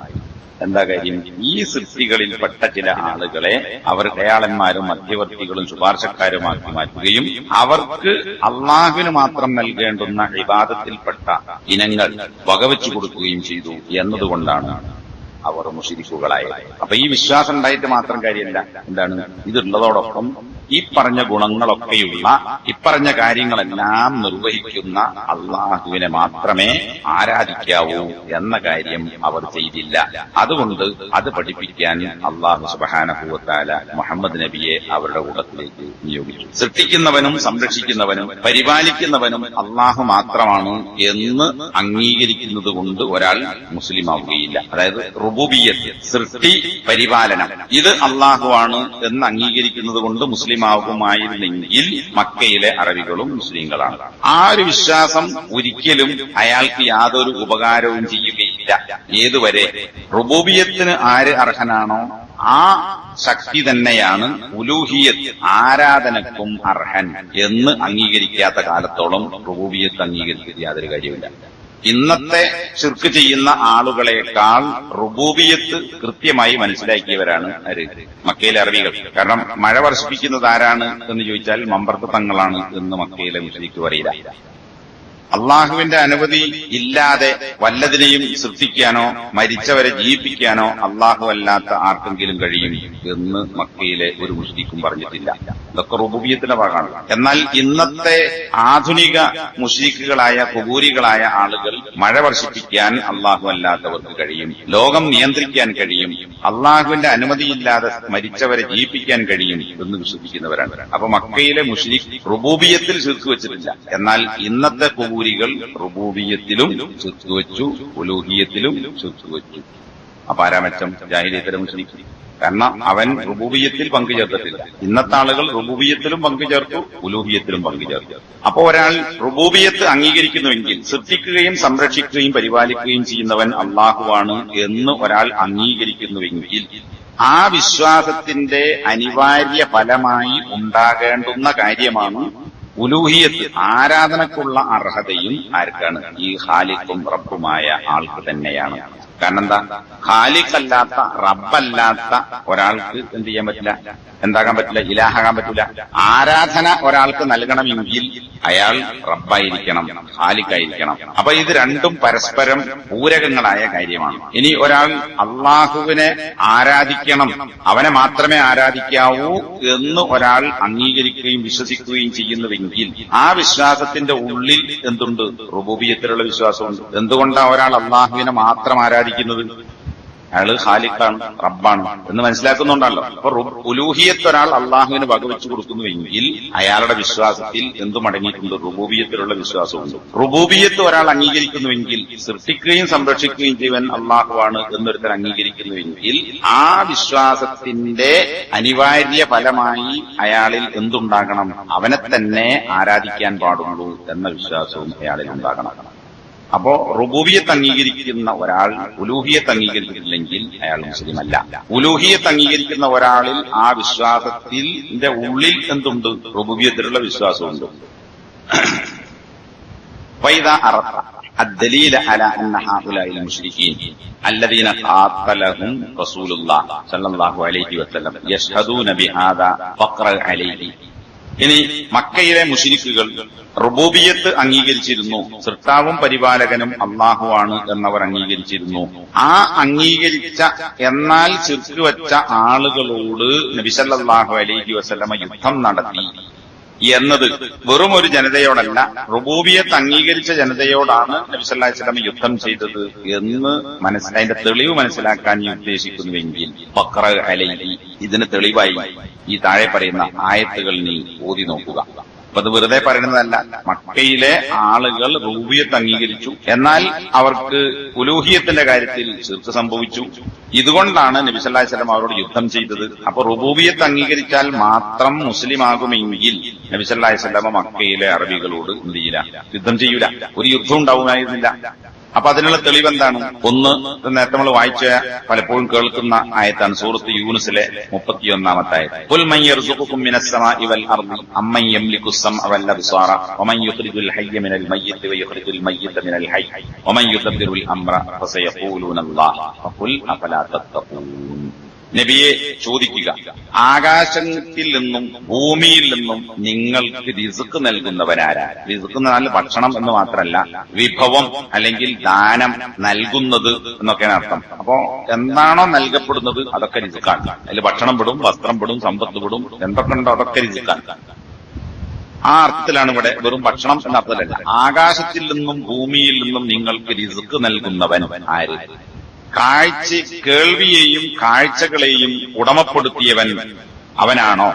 എന്താ കാര്യം? ഈ സൃഷ്ടികളിൽപ്പെട്ട ചില ആളുകളെ അവർ ദയാളന്മാരും മധ്യവർത്തികളും ശുപാർശക്കാരുമാക്കി മാറ്റുകയും അവർക്ക് അള്ളാഹുവിന് മാത്രം നൽകേണ്ടുന്ന ഇബാദത്തിൽപ്പെട്ട ഇനങ്ങൾ വകവെച്ചു കൊടുക്കുകയും ചെയ്തു എന്നതുകൊണ്ടാണ് അവർ മുശ്രിക്കുകളായത്. അപ്പൊ ഈ വിശ്വാസം ഉണ്ടായിട്ട് മാത്രം കാര്യമില്ല. എന്താണ്? ഇതുള്ളതോടൊപ്പം ഈ പറഞ്ഞ ഗുണങ്ങളൊക്കെയുള്ള ഇപ്പറഞ്ഞ കാര്യങ്ങളെല്ലാം നിർവഹിക്കുന്ന അള്ളാഹുവിനെ മാത്രമേ ആരാധിക്കാവൂ എന്ന കാര്യം അവർ ചെയ്തില്ല. അതുകൊണ്ട് അത് പഠിപ്പിക്കാൻ അള്ളാഹു സുബ്ഹാനഹു വ തആല മുഹമ്മദ് നബിയെ അവരുടെ കൂട്ടത്തിലേക്ക് നിയോഗിച്ചു. സൃഷ്ടിക്കുന്നവനും സംരക്ഷിക്കുന്നവനും പരിപാലിക്കുന്നവനും അള്ളാഹു മാത്രമാണ് എന്ന് അംഗീകരിക്കുന്നത് കൊണ്ട് ഒരാൾ മുസ്ലിം ആവുകയില്ല. അതായത് റുബൂബിയ്യത്ത്, സൃഷ്ടി, പരിപാലനം, ഇത് അള്ളാഹുവാണ് എന്ന് അംഗീകരിക്കുന്നത് കൊണ്ട് മുസ്ലിം ആകുമായിരുന്നെങ്കിൽ മക്കയിലെ അറബികളും മുസ്ലിങ്ങളാണ്. ആ ഒരു വിശ്വാസം ഒരിക്കലും അയാൾക്ക് യാതൊരു ഉപകാരവും ചെയ്യുകയില്ല. ഏതുവരെ റുബൂബിയത്തിന് ആര് അർഹനാണോ ആ ശക്തി തന്നെയാണ് ഉലൂഹിയത്ത്, ആരാധനക്കും അർഹൻ എന്ന് അംഗീകരിക്കാത്ത കാലത്തോളം റുബൂബിയത്ത് അംഗീകരിക്കാൻ യാതൊരു കാര്യമില്ല. ഇന്നത്തെ ശിർക്ക് ചെയ്യുന്ന ആളുകളെക്കാൾ റുബൂബിയത്ത് കൃത്യമായി മനസ്സിലാക്കിയവരാണ് മക്കയിലെ അറബികൾ. കാരണം മഴ വർഷിപ്പിക്കുന്നത് ആരാണ് എന്ന് ചോദിച്ചാൽ മമ്പർത്ത് തങ്ങളാണ് എന്ന് മക്കയിലെ മുസ്ലിക്ക് പറയില്ല. അള്ളാഹുവിന്റെ അനുമതി ഇല്ലാതെ വല്ലതിനെയും സൃഷ്ടിക്കാനോ മരിച്ചവരെ ജീവിപ്പിക്കാനോ അള്ളാഹു അല്ലാത്ത ആർക്കെങ്കിലും കഴിയും എന്ന് മക്കയിലെ ഒരു മുശ്രിക്കും പറഞ്ഞിട്ടില്ല. ഇതൊക്കെ റുബൂബിയത്തിന്റെ ഭാഗമാണ്. എന്നാൽ ഇന്നത്തെ ആധുനിക മുശ്രിക്കുകളായ ഖുബൂരികളായ ആളുകൾ മഴ വർഷിപ്പിക്കാൻ അള്ളാഹു അല്ലാത്തവർക്ക് കഴിയും, ലോകം നിയന്ത്രിക്കാൻ കഴിയും, അള്ളാഹുവിന്റെ അനുമതിയില്ലാതെ മരിച്ചവരെ ജീവിപ്പിക്കാൻ കഴിയും എന്ന് വിശ്വസിക്കുന്നവരാണ്. അപ്പൊ മക്കയിലെ മുശ്രിക്ക് റുബൂബിയത്തിൽ ശിർക്ക് വെച്ചിട്ടില്ല. എന്നാൽ ഇന്നത്തെ ഖുബൂരികൾ റുബൂബിയത്തിലും ശിർക്ക് വെച്ചു, ഉലൂഹിയത്തിലും ശിർക്ക് വെച്ചു. അപ്പൊ ആരാമെച്ചം? ജാഹിലിയത്തിലെ മുശ്രിക്ക്. കാരണം അവൻ റുബൂബിയത്തിൽ പങ്കുചേർത്തിട്ടില്ല. ഇന്നത്തെ ആളുകൾ റുബൂബിയത്തിലും പങ്കുചേർത്തു, ഉലൂഹിയത്തിലും പങ്കുചേർത്തു. അപ്പോ ഒരാൾ റുബൂബിയത്ത് അംഗീകരിക്കുന്നുവെങ്കിൽ, സൃഷ്ടിക്കുകയും സംരക്ഷിക്കുകയും പരിപാലിക്കുകയും ചെയ്യുന്നവൻ അള്ളാഹുവാണ് എന്ന് ഒരാൾ അംഗീകരിക്കുന്നുവെങ്കിൽ ആ വിശ്വാസത്തിന്റെ അനിവാര്യ ഫലമായി ഉണ്ടാകേണ്ടുന്ന കാര്യമാണ് ഉലൂഹിയത്ത്. ആരാധനക്കുള്ള അർഹതയും ആർക്കാണ്? ഈ ഖാലിഖും റബ്ബുമായ ആൾക്ക് തന്നെയാണ്. കാരണം എന്താ? ഖാലിഖല്ലാത്ത, റബ്ബല്ലാത്ത ഒരാൾക്ക് എന്ത് ചെയ്യാൻ പറ്റില്ല, എന്താകാൻ പറ്റില്ല, ഇലാഹാകാൻ പറ്റില്ല. ആരാധന ഒരാൾക്ക് നൽകണമെങ്കിൽ അയാൾ റബ്ബായിരിക്കണം, ഖാലിഖായിരിക്കണം. അപ്പൊ ഇത് രണ്ടും പരസ്പരം പൂരകങ്ങളായ കാര്യമാണ്. ഇനി ഒരാൾ അള്ളാഹുവിനെ ആരാധിക്കണം, അവനെ മാത്രമേ ആരാധിക്കാവൂ എന്ന് ഒരാൾ അംഗീകരിക്കുകയും വിശ്വസിക്കുകയും ചെയ്യുന്നുവെങ്കിൽ ആ വിശ്വാസത്തിന്റെ ഉള്ളിൽ എന്തുണ്ട്? റുബൂബിയത്തിലുള്ള വിശ്വാസമുണ്ട്. എന്തുകൊണ്ടാണ് ഒരാൾ അള്ളാഹുവിനെ മാത്രം ആരാധിക്കുന്നത്? അയാള് ഖാലിഖാണ്, റബ്ബാണ് എന്ന് മനസ്സിലാക്കുന്നുണ്ടല്ലോ. അപ്പൊ ഉലൂഹിയത്ത് ഒരാൾ അള്ളാഹുവിന് വകവെച്ചു കൊടുക്കുന്നുവെങ്കിൽ അയാളുടെ വിശ്വാസത്തിൽ എന്തും അടങ്ങിയിട്ടുണ്ട്? റുബൂബിയത്തിലുള്ള വിശ്വാസമുണ്ട്. റുബൂബിയത്ത് ഒരാൾ അംഗീകരിക്കുന്നുവെങ്കിൽ, സൃഷ്ടിക്കുകയും സംരക്ഷിക്കുകയും ചെയ്യുവാൻ അള്ളാഹുവാണ് എന്നൊരുത്തർ അംഗീകരിക്കുന്നുവെങ്കിൽ ആ വിശ്വാസത്തിന്റെ അനിവാര്യ ഫലമായി അയാളിൽ എന്തുണ്ടാകണം? അവനെ തന്നെ ആരാധിക്കാൻ പാടുള്ളൂ എന്ന വിശ്വാസവും അയാളിൽ ഉണ്ടാകണം. അപ്പോ റുബൂബിയത്ത് അംഗീകരിക്കുന്ന ഒരാൾ ഉലൂഹിയത്ത് അംഗീകരിക്കുന്നില്ലെങ്കിൽ അയാൾ മുസ്ലിം അല്ല. ഉലൂഹിയത്ത് അംഗീകരിക്കുന്ന ഒരാളിൽ ആ വിശ്വാസത്തിന്റെ ഉള്ളിൽ എന്തുണ്ട്? റുബൂബിയത്തിലുള്ള വിശ്വാസമുണ്ട്. فإذا أردت الدليل على أن هؤلاء المشركين الذين قاتلهم رسول الله صلى الله عليه وسلم يشهدون بهذا فاقرأ عليه. ഇനി മക്കയിലെ മുശ്രിക്കുകൾ റുബൂബിയത്ത് അംഗീകരിച്ചിരുന്നു, സൃഷ്ടാവും പരിപാലകനും അള്ളാഹുവാണ് എന്നവർ അംഗീകരിച്ചിരുന്നു. ആ അംഗീകരിച്ച എന്നാൽ ശിർക്ക് വെച്ച ആളുകളോട് നബി സല്ലല്ലാഹു അലൈഹി വസല്ലമ യുദ്ധം നടത്തി എന്നത് വെറും ഒരു ജനതയോടല്ല, റുബൂബിയത്ത് അംഗീകരിച്ച ജനതയോടാണ് നബി സല്ലല്ലാഹു അലൈഹി വസല്ലമ യുദ്ധം ചെയ്തത് എന്ന് അതിന്റെ തെളിവ് മനസ്സിലാക്കാൻ നീ ഉദ്ദേശിക്കുന്നുവെങ്കിൽ ഫഖ്റ അലൈഹി, ഇതിന് തെളിവായി ഈ താഴെ പറയുന്ന ആയത്തുകൾ നീ ഓതി നോക്കുക. അപ്പൊ അത് വെറുതെ പറയുന്നതല്ല. മക്കയിലെ ആളുകൾ റുബൂബിയത്ത് അംഗീകരിച്ചു, എന്നാൽ അവർക്ക് ഉലൂഹിയത്തിന്റെ കാര്യത്തിൽ ശിർക്ക് സംഭവിച്ചു. ഇതുകൊണ്ടാണ് നബി സല്ലല്ലാഹു അലൈഹി വസല്ലം അവരോട് യുദ്ധം ചെയ്തത്. അപ്പൊ റുബൂബിയത്ത് അംഗീകരിച്ചാൽ മാത്രം മുസ്ലിം ആകുമെങ്കിൽ നബി സല്ലല്ലാഹു അലൈഹി വസല്ലം മക്കയിലെ അറബികളോട് എന്ത് ചെയ്യില്ല? യുദ്ധം ചെയ്യൂല. ഒരു യുദ്ധം ഉണ്ടാവുമായിരുന്നില്ല. അപ്പൊ അതിനുള്ള തെളിവെന്താണ്? ഒന്ന്, നേരത്തെ നമ്മൾ വായിച്ച പലപ്പോഴും കേൾക്കുന്ന ആയത്താണ് സൂറത്ത് യൂനുസിലെ 31-ാമത്തെ ആയത്ത്. ഖുൽ മൻ യർസുഖുകും മിനസ് സമാഇ വൽ അർദി അമ്മൻ യംലികു അസ്സമഅ വൽ അബ്സാറ വമൻ യുഖ്രിജുൽ ഹയ്യ മിനൽ മയ്യിത്തി വയുഖ്രിജുൽ മയ്യിത്ത മിനൽ ഹയ്യ് വമൻ യുദബ്ബിറുൽ അംറ ഫസയഖൂലൂന അല്ലാഹ് ഫഖുൽ അഫലാ തത്തഖൂൻ. നബിയെ ചോദിക്കുക, ആകാശത്തിൽ നിന്നും ഭൂമിയിൽ നിന്നും നിങ്ങൾക്ക് റിസ്ക് നൽകുന്നവനാരാ? റിസ്ക് എന്ന് പറഞ്ഞാൽ ഭക്ഷണം എന്ന് മാത്രമല്ല, വിഭവം അല്ലെങ്കിൽ ദാനം നൽകുന്നത് എന്നൊക്കെയാണ് അർത്ഥം. അപ്പോ എന്താണോ നൽകപ്പെടുന്നത് അതൊക്കെ റിസ്ക്കാണ്. അതിൽ ഭക്ഷണം പെടും, വസ്ത്രം പെടും, സമ്പത്ത് പെടും, എന്തൊക്കെ ഉണ്ടോ അതൊക്കെ റിസ്ക്കാണ്. ആ അർത്ഥത്തിലാണ് ഇവിടെ, വെറും ഭക്ഷണം എന്ന അർത്ഥത്തിലല്ല. ആകാശത്തിൽ നിന്നും ഭൂമിയിൽ നിന്നും നിങ്ങൾക്ക് റിസ്ക് നൽകുന്നവൻ ആര്? കേൾവിയെയും കാഴ്ചകളെയും ഉടമപ്പെടുത്തിയവൻ അവനാണോ?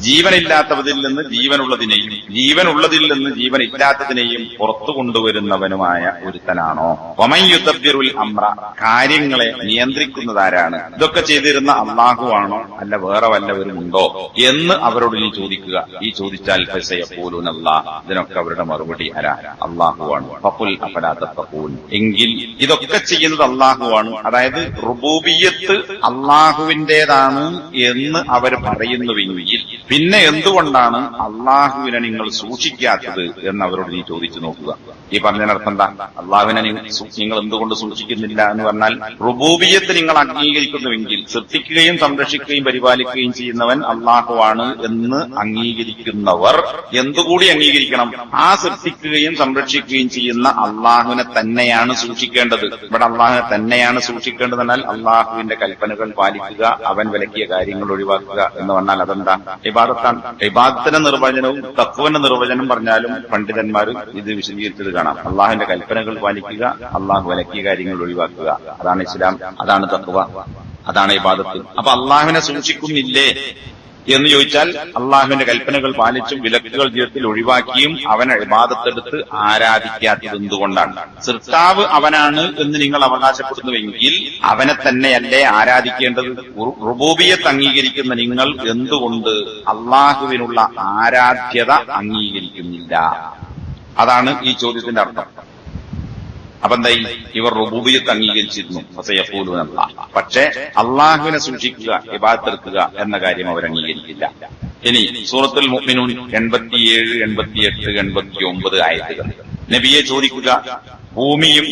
ജീവനില്ലാത്തതിൽ നിന്ന് ജീവനുള്ളതിനെയും ജീവനുള്ളതിൽ നിന്ന് ജീവനില്ലാത്തതിനെയും പുറത്തു കൊണ്ടുവരുന്നവനുമായ ഒരുത്തനാണോ? വമൻ യുദബ്ബിറുൽ അംറ, കാര്യങ്ങളെ നിയന്ത്രിക്കുന്നതാരാണ്? ഇതൊക്കെ ചെയ്തിരുന്ന അള്ളാഹുവാണോ അല്ല വേറെ വല്ലവരും ഉണ്ടോ എന്ന് അവരോട് നീ ചോദിക്കുക. ഈ ചോദിച്ചാൽ ഫസയഖൂലൂന അല്ലാഹ്, ഇതിനൊക്കെ അവരുടെ മറുപടി ആരാ? അള്ളാഹുവാണ്. ഫഖുൽ അഫലാ തത്തഖൂൻ, എങ്കിൽ ഇതൊക്കെ ചെയ്യുന്നത് അള്ളാഹുവാണ്, അതായത് റുബൂബിയ്യത്ത് അള്ളാഹുവിന്റേതാണ് എന്ന് അവർ പറയുന്നുവെങ്കിൽ പിന്നെ എന്തുകൊണ്ടാണ് അള്ളാഹുവിനെ നിങ്ങൾ സൂക്ഷിക്കാത്തത് എന്ന് അവരോട് നീ ചോദിച്ചു നോക്കുക. ഈ പറഞ്ഞതിനർത്ഥം എന്താ? അള്ളാഹുവിനെ നിങ്ങൾ എന്തുകൊണ്ട് സൂക്ഷിക്കുന്നില്ല എന്ന് പറഞ്ഞാൽ, റുബൂബിയ്യത്ത് നിങ്ങൾ അംഗീകരിക്കുന്നുവെങ്കിൽ, സൃഷ്ടിക്കുകയും സംരക്ഷിക്കുകയും പരിപാലിക്കുകയും ചെയ്യുന്നവൻ അള്ളാഹുവാണ് എന്ന് അംഗീകരിക്കുന്നവർ എന്തുകൂടി അംഗീകരിക്കണം? ആ സൃഷ്ടിക്കുകയും സംരക്ഷിക്കുകയും ചെയ്യുന്ന അള്ളാഹുവിനെ തന്നെയാണ് സൂക്ഷിക്കേണ്ടത്. ഇവിടെ അള്ളാഹുവിനെ തന്നെയാണ് സൂക്ഷിക്കേണ്ടതെന്നാൽ അള്ളാഹുവിന്റെ കൽപ്പനകൾ പാലിക്കുക, അവൻ വിലക്കിയ കാര്യങ്ങൾ ഒഴിവാക്കുക എന്ന് പറഞ്ഞാൽ അതെന്താ? ഇബാദത്താണ്. ഇബാദത്തിന്റെ നിർവചനവും തഖ്വന്റെ നിർവചനം പറഞ്ഞാലും പണ്ഡിതന്മാർ ഇത് വിശദീകരിച്ചത് കാണാം. അള്ളാഹുവിന്റെ കൽപ്പനകൾ പാലിക്കുക, അള്ളാഹു വിലക്കിയ കാര്യങ്ങൾ ഒഴിവാക്കുക, അതാണ് ഇസ്ലാം, അതാണ് തഖ്വ, അതാണ് ഇബാദത്ത്. അപ്പൊ അള്ളാഹുവിനെ സൂക്ഷിക്കുന്നില്ലേ എന്ന് ചോദിച്ചാൽ, അള്ളാഹുവിന്റെ കൽപ്പനകൾ പാലിച്ചും വിലക്കുകൾ ജീവിതത്തിൽ ഒഴിവാക്കിയും അവനെ ഇബാദത്തെടുത്ത് ആരാധിക്കാത്തത് എന്തുകൊണ്ടാണ്? സൃഷ്ടാവ് അവനാണ് എന്ന് നിങ്ങൾ അവകാശപ്പെടുന്നുവെങ്കിൽ അവനെ തന്നെയല്ലേ ആരാധിക്കേണ്ടത്? റുബൂബിയ്യത്ത് അംഗീകരിക്കുന്ന നിങ്ങൾ എന്തുകൊണ്ട് അള്ളാഹുവിനുള്ള ആരാധ്യത അംഗീകരിക്കുന്നില്ല? അതാണ് ഈ ചോദ്യത്തിന്റെ അർത്ഥം. അപ്പൊ എന്തായി? ഇവർ റുബൂബിയ്യത്ത് അംഗീകരിച്ചിരുന്നു, ഫസയഖൂലൂന അല്ലാഹ്, പക്ഷേ അള്ളാഹുവിനെ സൂക്ഷിക്കുക, ഇബാദത്തെടുക്കുക എന്ന കാര്യം അവർ അംഗീകരിക്കില്ല. ഇനി സൂറത്തുൽ മുഅ്മിനൂൻ 87, 88, 89 ആയത്തുകൾ. നബിയെ ചോദിക്കുക, ഭൂമിയും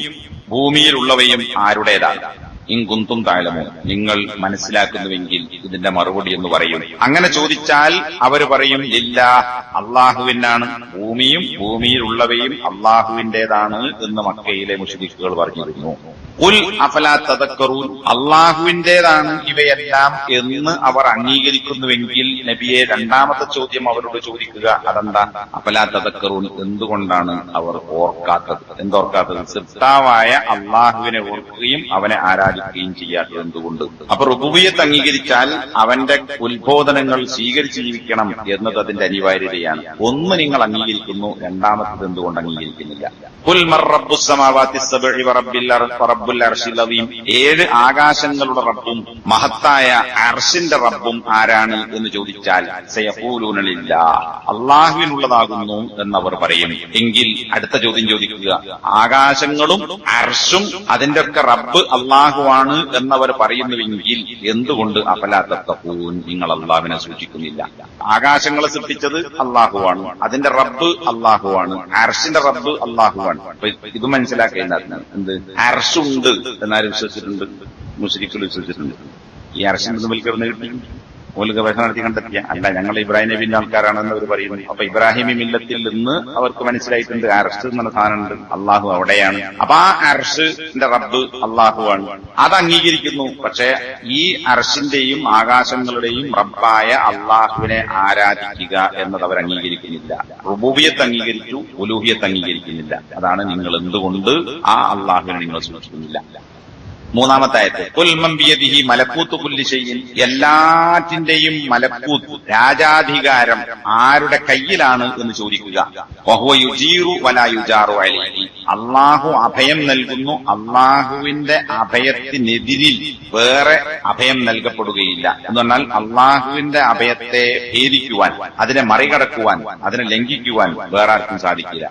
ഭൂമിയിലുള്ളവയും ആരുടേതാണ്? ഇൻ കുന്തും തഅലമൂൻ, നിങ്ങൾ മനസ്സിലാക്കുന്നുവെങ്കിൽ ഇതിന്റെ മറുപടി എന്ന് പറയും. അങ്ങനെ ചോദിച്ചാൽ അവർ പറയും ലില്ലാഹ്, അള്ളാഹുവിനാണ്. ഭൂമിയും ഭൂമിയിലുള്ളവയും അള്ളാഹുവിന്റേതാണ് എന്ന് മക്കയിലെ മുശ്രിക്കുകൾ പറഞ്ഞിരുന്നു. ഖുൽ അഫലാ തദക്കറൂൻ, അള്ളാഹുവിന്റേതാണ് ഇവയെല്ലാം എന്ന് അവർ അംഗീകരിക്കുന്നുവെങ്കിൽ നബിയെ രണ്ടാമത്തെ ചോദ്യം അവരോട് ചോദിക്കുക, അതെന്താ? അഫലാ തദക്കറൂൻ, എന്തുകൊണ്ടാണ് അവർ ഓർക്കാത്തത്? എന്തോർക്കാത്തത്? സൃഷ്ടാവായ അള്ളാഹുവിനെ ഓർക്കുകയും അവനെ ആരാധിക്കുകയും ചെയ്യാത്തത് എന്തുകൊണ്ട്? അപ്പൊ റുബൂബിയ്യത്ത് അംഗീകരിച്ചാൽ അവന്റെ ഉത്ബോധനങ്ങൾ സ്വീകരിച്ച് ജീവിക്കണം എന്നത് അതിന്റെ അനിവാര്യതയാണ്. ഒന്ന് നിങ്ങൾ അംഗീകരിക്കുന്നു, രണ്ടാമത്തത് എന്തുകൊണ്ട് അംഗീകരിക്കുന്നില്ല? ഖുൽ മർ റബ്ബുസ് സമാവാതി സബ്ഇ വറബ്ബിൽ അർശിൽ അദീം, 7 ആകാശങ്ങളുടെ റബ്ബും മഹത്തായ അർശിന്റെ റബ്ബും ആരാണ് എന്ന് ചോദിച്ചാൽ സയഖൂലൂന ലില്ലാഹ്, അള്ളാഹുവിനുള്ളതാകുന്നു എന്നവർ പറയും. എങ്കിൽ അടുത്ത ചോദ്യം ചോദിക്കുക, ആകാശങ്ങളും അർശും അതിന്റെ ഒക്കെ റബ്ബ് അള്ളാഹുവാണ് എന്നവർ പറയുന്നുവെങ്കിൽ എന്തുകൊണ്ട് അഫലാ തത്തഖൂൻ, നിങ്ങൾ അള്ളാഹുവിനെ സൂക്ഷിക്കുന്നില്ല? ആകാശങ്ങളെ സൃഷ്ടിച്ചത് അള്ളാഹുവാണ്, അതിന്റെ റബ്ബ് അള്ളാഹുവാണ്, അർശിന്റെ റബ്ബ് അള്ളാഹുവാണ്. ഇത് മനസ്സിലാക്കേണ്ടതാണ്. എന്ത് അർശുണ്ട് എന്നാരും വിശ്വസിച്ചിട്ടുണ്ട്? മുശ്രിക്കുകൾ വിശ്വസിച്ചിട്ടുണ്ട്. ഈ അർശിന്റെ മുമ്പിൽ കിട്ടി ഓല് ഗവേഷണം നടത്തി കണ്ടെത്തിയ അല്ല, ഞങ്ങൾ ഇബ്രാഹിം നബിന്റെ ആൾക്കാരാണെന്ന് അവർ പറയുന്നു. അപ്പൊ ഇബ്രാഹിമി മില്ലത്തിൽ നിന്ന് അവർക്ക് മനസ്സിലായിട്ടുണ്ട് അർശ് എന്നുള്ള സാധനമുണ്ട്, അള്ളാഹു അവിടെയാണ്. അപ്പൊ ആ അർശിന്റെ റബ്ബ് അള്ളാഹുവാണ്, അത് അംഗീകരിക്കുന്നു. പക്ഷെ ഈ അർശിന്റെയും ആകാശങ്ങളുടെയും റബ്ബായ അള്ളാഹുവിനെ ആരാധിക്കുക എന്നത് അവർ അംഗീകരിക്കുന്നില്ല. റുബൂബിയ്യത്ത് അംഗീകരിച്ചു, ഉലൂഹിയത്ത് അംഗീകരിക്കുന്നില്ല. അതാണ് നിങ്ങൾ എന്തുകൊണ്ട് ആ അള്ളാഹുവിനെ നിങ്ങൾ സൂക്ഷിക്കുന്നില്ല? മൂന്നാമത്തെ ആയത്ത്, ഖുൽ മൻ ബിയദിഹി മലക്കൂത്തു കുല്ലി ഷൈഇൻ, എല്ലാറ്റിന്റെയും മലക്കൂത്ത്, രാജാധികാരം ആരുടെ കയ്യിലാണ് എന്ന് ചോദിക്കുക. വഹുവ യുജീറു വലാ യുജാറു അലൈഹി, അള്ളാഹു അഭയം നൽകുന്നു, അള്ളാഹുവിന്റെ അഭയത്തിനെതിരിൽ വേറെ അഭയം നൽകപ്പെടുകയില്ല. എന്ന് പറഞ്ഞാൽ അള്ളാഹുവിന്റെ അഭയത്തെ ഭേദിക്കുവാൻ, അതിനെ മറികടക്കുവാൻ, അതിനെ ലംഘിക്കുവാൻ വേറെ ആർക്കും സാധിക്കില്ല.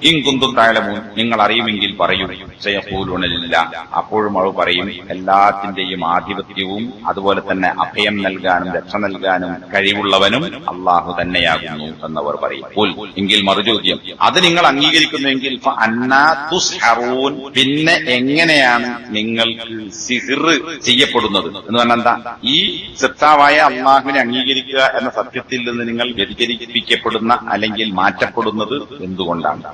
ഇൻ കുന്തും തഅലമൂൻ, നിങ്ങൾ അറിയുമെങ്കിൽ പറയൂ. സയഖൂലൂന ലില്ലാഹ്, അപ്പോഴും അവർ പറയും എല്ലാത്തിന്റെയും ആധിപത്യവും അതുപോലെ തന്നെ അഭയം നൽകാനും രക്ഷ നൽകാനും കഴിവുള്ളവനും അള്ളാഹു തന്നെയാകുന്നു എന്നവർ പറയും. എങ്കിൽ മറുചോദ്യം, അത് നിങ്ങൾ അംഗീകരിക്കുന്നുവെങ്കിൽ ഫഅന്നാ തുസ്ഹറൂൻ, പിന്നെ എങ്ങനെയാണ് നിങ്ങൾക്ക് സിഹ്ർ ചെയ്യപ്പെടുന്നത് എന്ന് പറഞ്ഞാൽ എന്താ? ഈ സത്താവായ അള്ളാഹുവിനെ അംഗീകരിക്കുക എന്ന സത്യത്തിൽ നിന്ന് നിങ്ങൾ വ്യതിചലിപ്പിക്കപ്പെടുന്ന അല്ലെങ്കിൽ മാറ്റപ്പെടുന്നത് എന്തുകൊണ്ടാണ്?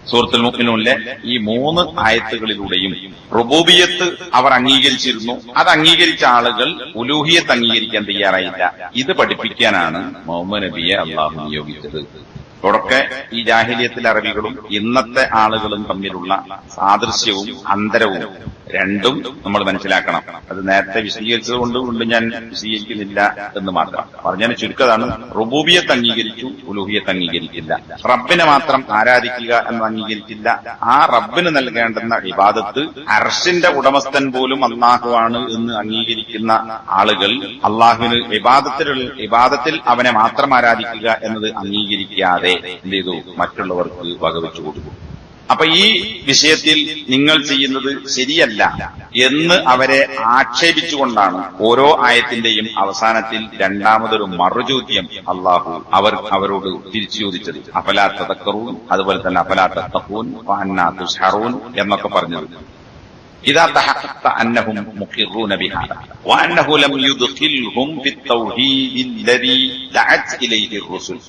സൂറത്തുൽ മുഅ്മിനൂനിലെ ഈ 3 ആയത്തുകളിലൂടെയും റുബൂബിയത്ത് അവർ അംഗീകരിച്ചിരുന്നു. അത് അംഗീകരിച്ച ആളുകൾ ഉലൂഹിയത്ത് അംഗീകരിക്കാൻ തയ്യാറായില്ല. ഇത് പഠിപ്പിക്കാനാണ് മുഹമ്മദ് നബിയെ അള്ളാഹു നിയോഗിച്ചത്. ഇവിടൊക്കെ ഈ ജാഹിലിയത്തിലെ അറബികളും ഇന്നത്തെ ആളുകളും തമ്മിലുള്ള സാദൃശ്യവും അന്തരവും രണ്ടും നമ്മൾ മനസ്സിലാക്കണം. അത് നേരത്തെ വിശദീകരിച്ചതുകൊണ്ട് ഞാൻ വിശദീകരിക്കുന്നില്ല എന്ന് മാത്രം പറഞ്ഞതിന് ചുരുക്കതാണ്. റുബൂബിയത്ത് അംഗീകരിച്ചു, ഉലൂഹിയത്ത് അംഗീകരിക്കില്ല. റബ്ബിനെ മാത്രം ആരാധിക്കുക എന്ന് അംഗീകരിക്കില്ല. ആ റബ്ബിന് നൽകേണ്ടുന്ന ഇബാദത്ത് അർശിന്റെ ഉടമസ്ഥൻ പോലും അള്ളാഹുവാണ് എന്ന് അംഗീകരിക്കുന്ന ആളുകൾ അള്ളാഹുവിന് ഇബാദത്തിൽ അവനെ മാത്രം ആരാധിക്കുക എന്നത് അംഗീകരിക്കാതെ എന്ത് ചെയ്തു? മറ്റുള്ളവർക്ക് വകവെച്ചു കൊടുക്കും. അപ്പൊ ഈ വിഷയത്തിൽ നിങ്ങൾ ചെയ്യുന്നത് ശരിയല്ല എന്ന് അവരെ ആക്ഷേപിച്ചുകൊണ്ടാണ് ഓരോ ആയത്തിന്റെയും അവസാനത്തിൽ രണ്ടാമതൊരു മറുചോദ്യം അള്ളാഹു അവരോട് തിരിച്ചു ചോദിച്ചത്. അഫലാ തദക്കറൂൻ, അതുപോലെ തന്നെ അഫലാ തത്തഖൂൻ വഅന്നാ തുസ്ഹറൂൻ എന്നൊക്കെ പറഞ്ഞത്. ഇദാ തഹഖഖത അന്നഹും മുഖിറൂന ബിഹാദാ വഅന്നഹു ലം യുദ്ഖിൽഹും ഫിത്തൗഹീദില്ലദീ ദഅത് ഇലൈഹി റുസുൽ,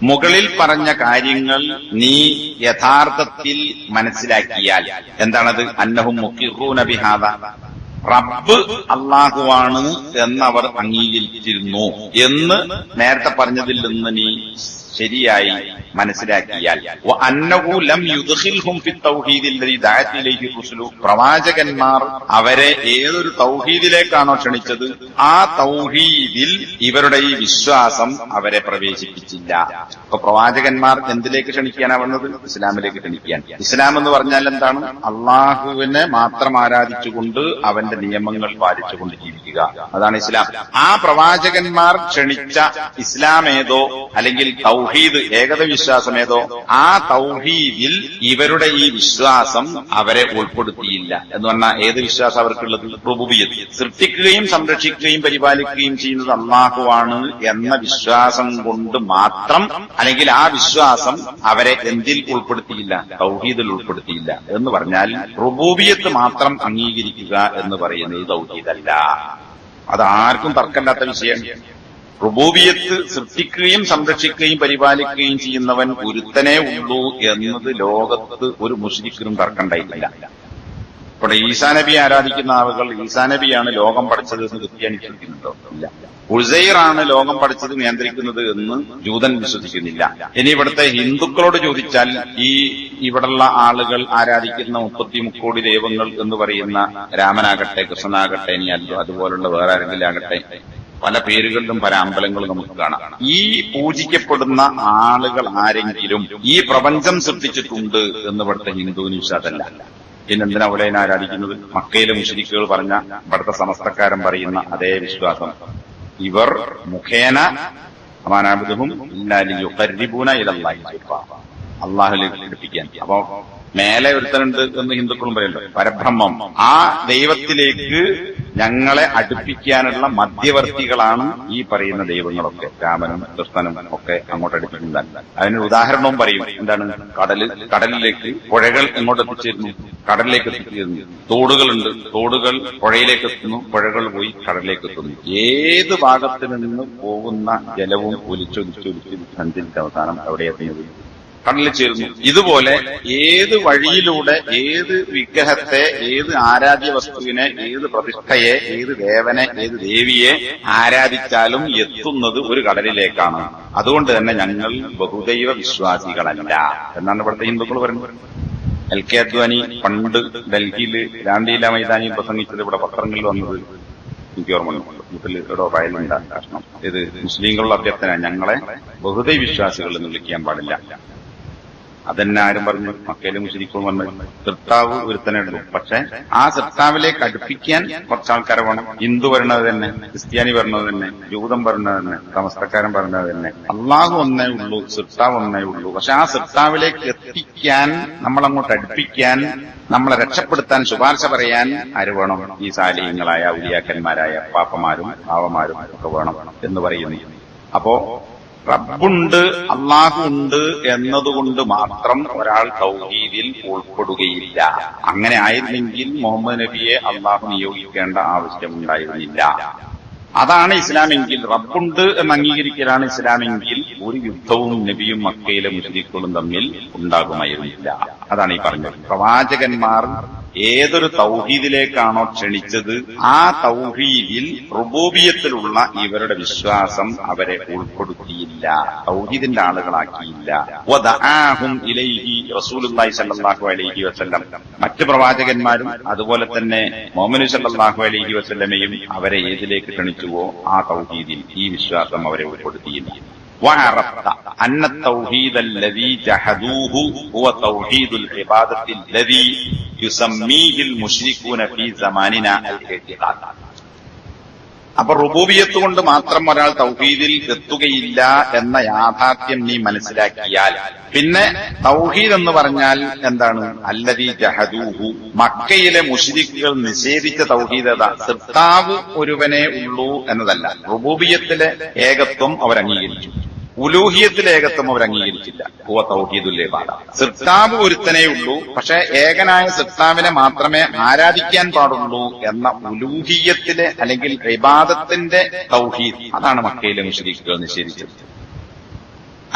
മുകളിൽ പറഞ്ഞ കാര്യങ്ങൾ നീ യഥാർത്ഥത്തിൽ മനസ്സിലാക്കിയാൽ എന്താണത്? അന്നഹും മുഖിറൂന ബിഹാദാ, റബ്ബ് അള്ളാഹുവാണ് എന്നവർ അംഗീകരിച്ചിരുന്നു എന്ന് നേരത്തെ പറഞ്ഞതിൽ നിന്ന് നീ ശരിയായി മനസ്സിലാക്കിയാൽ, വഅന്നഹു ലം യുദ്ഖിൽഹും ഫിത്തൗഹീദില്ലദീ ദഅത് ഇലൈഹി റുസുലു, പ്രവാചകന്മാർ അവരെ ഏതൊരു തൗഹീദിലേക്കാണോ ക്ഷണിച്ചത് ആ തൗഹീദിൽ ഇവരുടെ ഈ വിശ്വാസം അവരെ പ്രവേശിപ്പിച്ചില്ല. അപ്പൊ പ്രവാചകന്മാർ എന്തിലേക്ക് ക്ഷണിക്കാനാ വന്നത്? ഇസ്ലാമിലേക്ക് ക്ഷണിക്കാൻ. ഇസ്ലാം എന്ന് പറഞ്ഞാൽ എന്താണ്? അള്ളാഹുവിനെ മാത്രം ആരാധിച്ചുകൊണ്ട് അവന്റെ നിയമങ്ങൾ പാലിച്ചുകൊണ്ട് ജീവിക്കുക, അതാണ് ഇസ്ലാം. ആ പ്രവാചകന്മാർ ക്ഷണിച്ച ഇസ്ലാം ഏതോ അല്ലെങ്കിൽ തൗഹീദ് ഏകത വിശ്വാസം ഏതോ ആ തൗഹീദിൽ ഇവരുടെ ഈ വിശ്വാസം അവരെ ഉൾപ്പെടുത്തിയില്ല. എന്ന് പറഞ്ഞാൽ ഏത് വിശ്വാസം അവർക്കുള്ളത്? റുബൂബിയ്യത്ത്. സൃഷ്ടിക്കുകയും സംരക്ഷിക്കുകയും പരിപാലിക്കുകയും ചെയ്യുന്നത് അള്ളാഹുവാണ് എന്ന വിശ്വാസം കൊണ്ട് മാത്രം, അല്ലെങ്കിൽ ആ വിശ്വാസം അവരെ എന്തിൽ ഉൾപ്പെടുത്തിയില്ല? തൗഹീദിൽ ഉൾപ്പെടുത്തിയില്ല. എന്ന് പറഞ്ഞാൽ റുബൂബിയ്യത്ത് മാത്രം അംഗീകരിക്കുക എന്ന് പറയുന്നത് തൗഹീദല്ല. അതാർക്കും തർക്കമില്ലാത്ത വിഷയമാണ്. റുബൂബിയത്ത് സൃഷ്ടിക്കുകയും സംരക്ഷിക്കുകയും പരിപാലിക്കുകയും ചെയ്യുന്നവൻ ഒരുത്തനേ ഉള്ളൂ എന്നത് ലോകത്ത് ഒരു മുശ്രിക്കിനും തർക്കമുണ്ടായിട്ടില്ല. ഇവിടെ ഈസാ നബി ആരാധിക്കുന്ന ആളുകൾ ഈസാ നബിയാണ് ലോകം പഠിച്ചത് എന്ന് ക്രിസ്ത്യാനിക്കുന്നുണ്ടോ? ഇല്ല. ഉസൈറാണ് ലോകം പഠിച്ചത് നിയന്ത്രിക്കുന്നത് എന്ന് ജൂതൻ വിശ്വസിക്കുന്നില്ല. ഇനി ഇവിടുത്തെ ഹിന്ദുക്കളോട് ചോദിച്ചാൽ ഇവിടുള്ള ആളുകൾ ആരാധിക്കുന്ന 33 കോടി ദൈവങ്ങൾ എന്ന് പറയുന്ന രാമനാകട്ടെ കൃഷ്ണനാകട്ടെ ഇനി അതുപോലുള്ള വേറെ ആരെങ്കിലും ആകട്ടെ പല പേരുകളിലും പല അമ്പലങ്ങളും നമുക്ക് കാണാം. ഈ പൂജിക്കപ്പെടുന്ന ആളുകൾ ആരെങ്കിലും ഈ പ്രപഞ്ചം സൃഷ്ടിച്ചിട്ടുണ്ട് എന്ന് ഇവിടുത്തെ ഹിന്ദുവിന് വിശ്വാസമല്ല. പിന്നെന്തിനാ ഉലൈനെ ആരാധിക്കുന്നത്? മക്കയിലെ മുശ്രിക്കുകൾ പറഞ്ഞ ഇവിടുത്തെ സമസ്തക്കാരൻ പറയുന്ന അതേ വിശ്വാസം. ഇവർ മുഖേന അമാനാബുദുഹും ഇല്ലാ ലിയുഖർരിബൂന ഇലല്ലാഹി സുൽഫാ, അള്ളാഹുവിലേക്ക് അടുപ്പിക്കാൻ. അപ്പൊ മേലെ ഒരുത്തനുണ്ട് എന്ന് ഹിന്ദുക്കളും പറയല്ലോ, പരബ്രഹ്മം. ആ ദൈവത്തിലേക്ക് ഞങ്ങളെ അടുപ്പിക്കാനുള്ള മധ്യവർത്തികളാണ് ഈ പറയുന്ന ദൈവങ്ങളൊക്കെ, രാമനും കൃഷ്ണനും ഒക്കെ അങ്ങോട്ട് അടുപ്പിക്കുന്നതല്ല. അതിനൊരു ഉദാഹരണവും പറയും. എന്താണ്? കടലിലേക്ക് പുഴകൾ എങ്ങോട്ട് എത്തിച്ചേരുന്നു? കടലിലേക്ക് എത്തിച്ചേരുന്നു. തോടുകളുണ്ട്, തോടുകൾ പുഴയിലേക്ക് എത്തുന്നു, പുഴകൾ പോയി കടലിലേക്ക് എത്തുന്നു. ഏത് ഭാഗത്ത് നിന്ന് പോകുന്ന ജലവും ഒലിച്ചൊലിച്ചൊലിച്ച് സഞ്ചരിച്ച അവസാനം എവിടെ എത്തുന്നത്? കടലിൽ ചേർന്നു. ഇതുപോലെ ഏത് വഴിയിലൂടെ ഏത് വിഗ്രഹത്തെ, ഏത് ആരാധ്യ വസ്തുവിനെ, ഏത് പ്രതിഷ്ഠയെ, ഏത് ദേവനെ, ഏത് ദേവിയെ ആരാധിച്ചാലും എത്തുന്നത് ഒരു കടലിലേക്കാണ്. അതുകൊണ്ട് തന്നെ ഞങ്ങൾ ബഹുദൈവ വിശ്വാസികളല്ല എന്നാണ് ഇവിടുത്തെ ഹിന്ദുക്കൾ പറയുന്നത്. LK അദ്വാനി പണ്ട് ഡൽഹിയിൽ രാംലീല മൈതാനിയിൽ പ്രസംഗിച്ചത് ഇവിടെ പത്രങ്ങളിൽ വന്നത് എനിക്ക് ഓർമ്മയുണ്ട്. വീട്ടിൽ എവിടെ ഫയലുണ്ട് കഷ്ണം. ഇത് മുസ്ലിങ്ങളുടെ അഭ്യർത്ഥന, ഞങ്ങളെ ബഹുദൈവ വിശ്വാസികൾ എന്ന് വിളിക്കാൻ പാടില്ല. അതെന്നെ ആരും പറഞ്ഞു? മക്കയിലെ മുശ്രിക്കുകൾ പറഞ്ഞു സിർത്താവ് ഒരുത്തനേ ഉള്ളൂ. പക്ഷെ ആ സിർത്താവിലേക്ക് അടുപ്പിക്കാൻ കുറച്ച് ആൾക്കാരെ വേണം. ഹിന്ദു പറയുന്നത് തന്നെ, ക്രിസ്ത്യാനി പറയുന്നത് തന്നെ, ജൂതം പറയുന്നത് തന്നെ, സമസ്തക്കാരൻ പറയുന്നത് തന്നെ, അള്ളാഹു ഒന്നേ ഉള്ളൂ, സിർത്താവ് ഒന്നേ ഉള്ളൂ. പക്ഷെ ആ സിർത്താവിലേക്ക് എത്തിക്കാൻ, നമ്മളങ്ങോട്ട് അടുപ്പിക്കാൻ, നമ്മളെ രക്ഷപ്പെടുത്താൻ, ശുപാർശ പറയാൻ ആര് വേണം? ഈ സാലിഹ്യങ്ങളായ ഔലിയാക്കന്മാരായ പാപ്പമാരും പാവമാരും ഒക്കെ വേണം എന്ന് പറയുന്നു. അപ്പോ റബ്ബുണ്ട്, അള്ളാഹു ഉണ്ട് എന്നതുകൊണ്ട് മാത്രം ഒരാൾ തൗഹീദിൽ ഉൾപ്പെടുകയില്ല. അങ്ങനെ ആയിരുന്നെങ്കിൽ മുഹമ്മദ് നബിയെ അള്ളാഹു നിയോഗിക്കേണ്ട ആവശ്യമുണ്ടായിരുന്നില്ല. അതാണ് ഇസ്ലാമെങ്കിൽ. റബ്ബുണ്ട് എന്ന് അംഗീകരിക്കലാണ് ഇസ്ലാമെങ്കിൽ ഒരു യുദ്ധവും നബിയും മക്കയിലെ മുശ്രിക്കുകളും തമ്മിൽ ഉണ്ടാകുമായിരുന്നില്ല. അതാണ് ഈ പറഞ്ഞത്. പ്രവാചകന്മാർ ഏതൊരു തൗഹീദിലേക്കാണോ ക്ഷണിച്ചത് ആ തൗഹീദിൽ റുബൂബിയത്തിലുള്ള ഇവരുടെ വിശ്വാസം അവരെ ഉൾപ്പെടുത്തിയില്ല, തൗഹീദിന്റെ ആളുകളാക്കിയില്ല. വദആഹും ഇലൈഹി റസൂലുള്ളാഹി സ്വല്ലല്ലാഹു അലൈഹി വസല്ലം. മറ്റു പ്രവാചകന്മാരും അതുപോലെ തന്നെ മുഹമ്മദ് സ്വല്ലല്ലാഹു അലൈഹി വസല്ലമയും അവരെ ഏതിലേക്ക് ക്ഷണിച്ചുവോ ആ തൗഹീദിൽ ഈ വിശ്വാസം അവരെ ഉൾപ്പെടുത്തിയില്ല. وعرفت أن التوحيد الذي جحدوه هو توحيد العبادة الذي يسميه المشركون في زماننا الاعتقاد. അപ്പൊ റുബൂബിയത്ത് കൊണ്ട് മാത്രം ഒരാൾ തൗഹീദിൽ എത്തുകയില്ല എന്ന യാഥാർത്ഥ്യം നീ മനസ്സിലാക്കിയാൽ പിന്നെ തൗഹീദ് എന്ന് പറഞ്ഞാൽ എന്താണ്? അല്ലദീ ജഹദൂഹു, മക്കയിലെ മുശ്രിക്കുകൾ നിഷേധിച്ച തൗഹീദ് ഏതാ? സിർത്താവ് ഒരുവനേ ഉള്ളൂ എന്നതല്ല. റുബൂബിയത്തിലെ ഏകത്വം അവർ അംഗീകരിച്ചു, ഉലൂഹിയത്തിലെ ഏകത്വം അവർ അംഗീകരിച്ചില്ല. ഹുവ തൗഹീദുൽ ഇബാദ. സിർത്താവ് ഒരുത്തനേ ഉള്ളൂ, പക്ഷെ ഏകനായ സിർത്താവിനെ മാത്രമേ ആരാധിക്കാൻ പാടുള്ളൂ എന്ന ഉലൂഹിയത്തിലെ അല്ലെങ്കിൽ ഇബാദത്തിന്റെ തൗഹീദ്, അതാണ് മക്കയിലെ മുശ്രിക്കുകൾ നിഷേധിച്ചത്.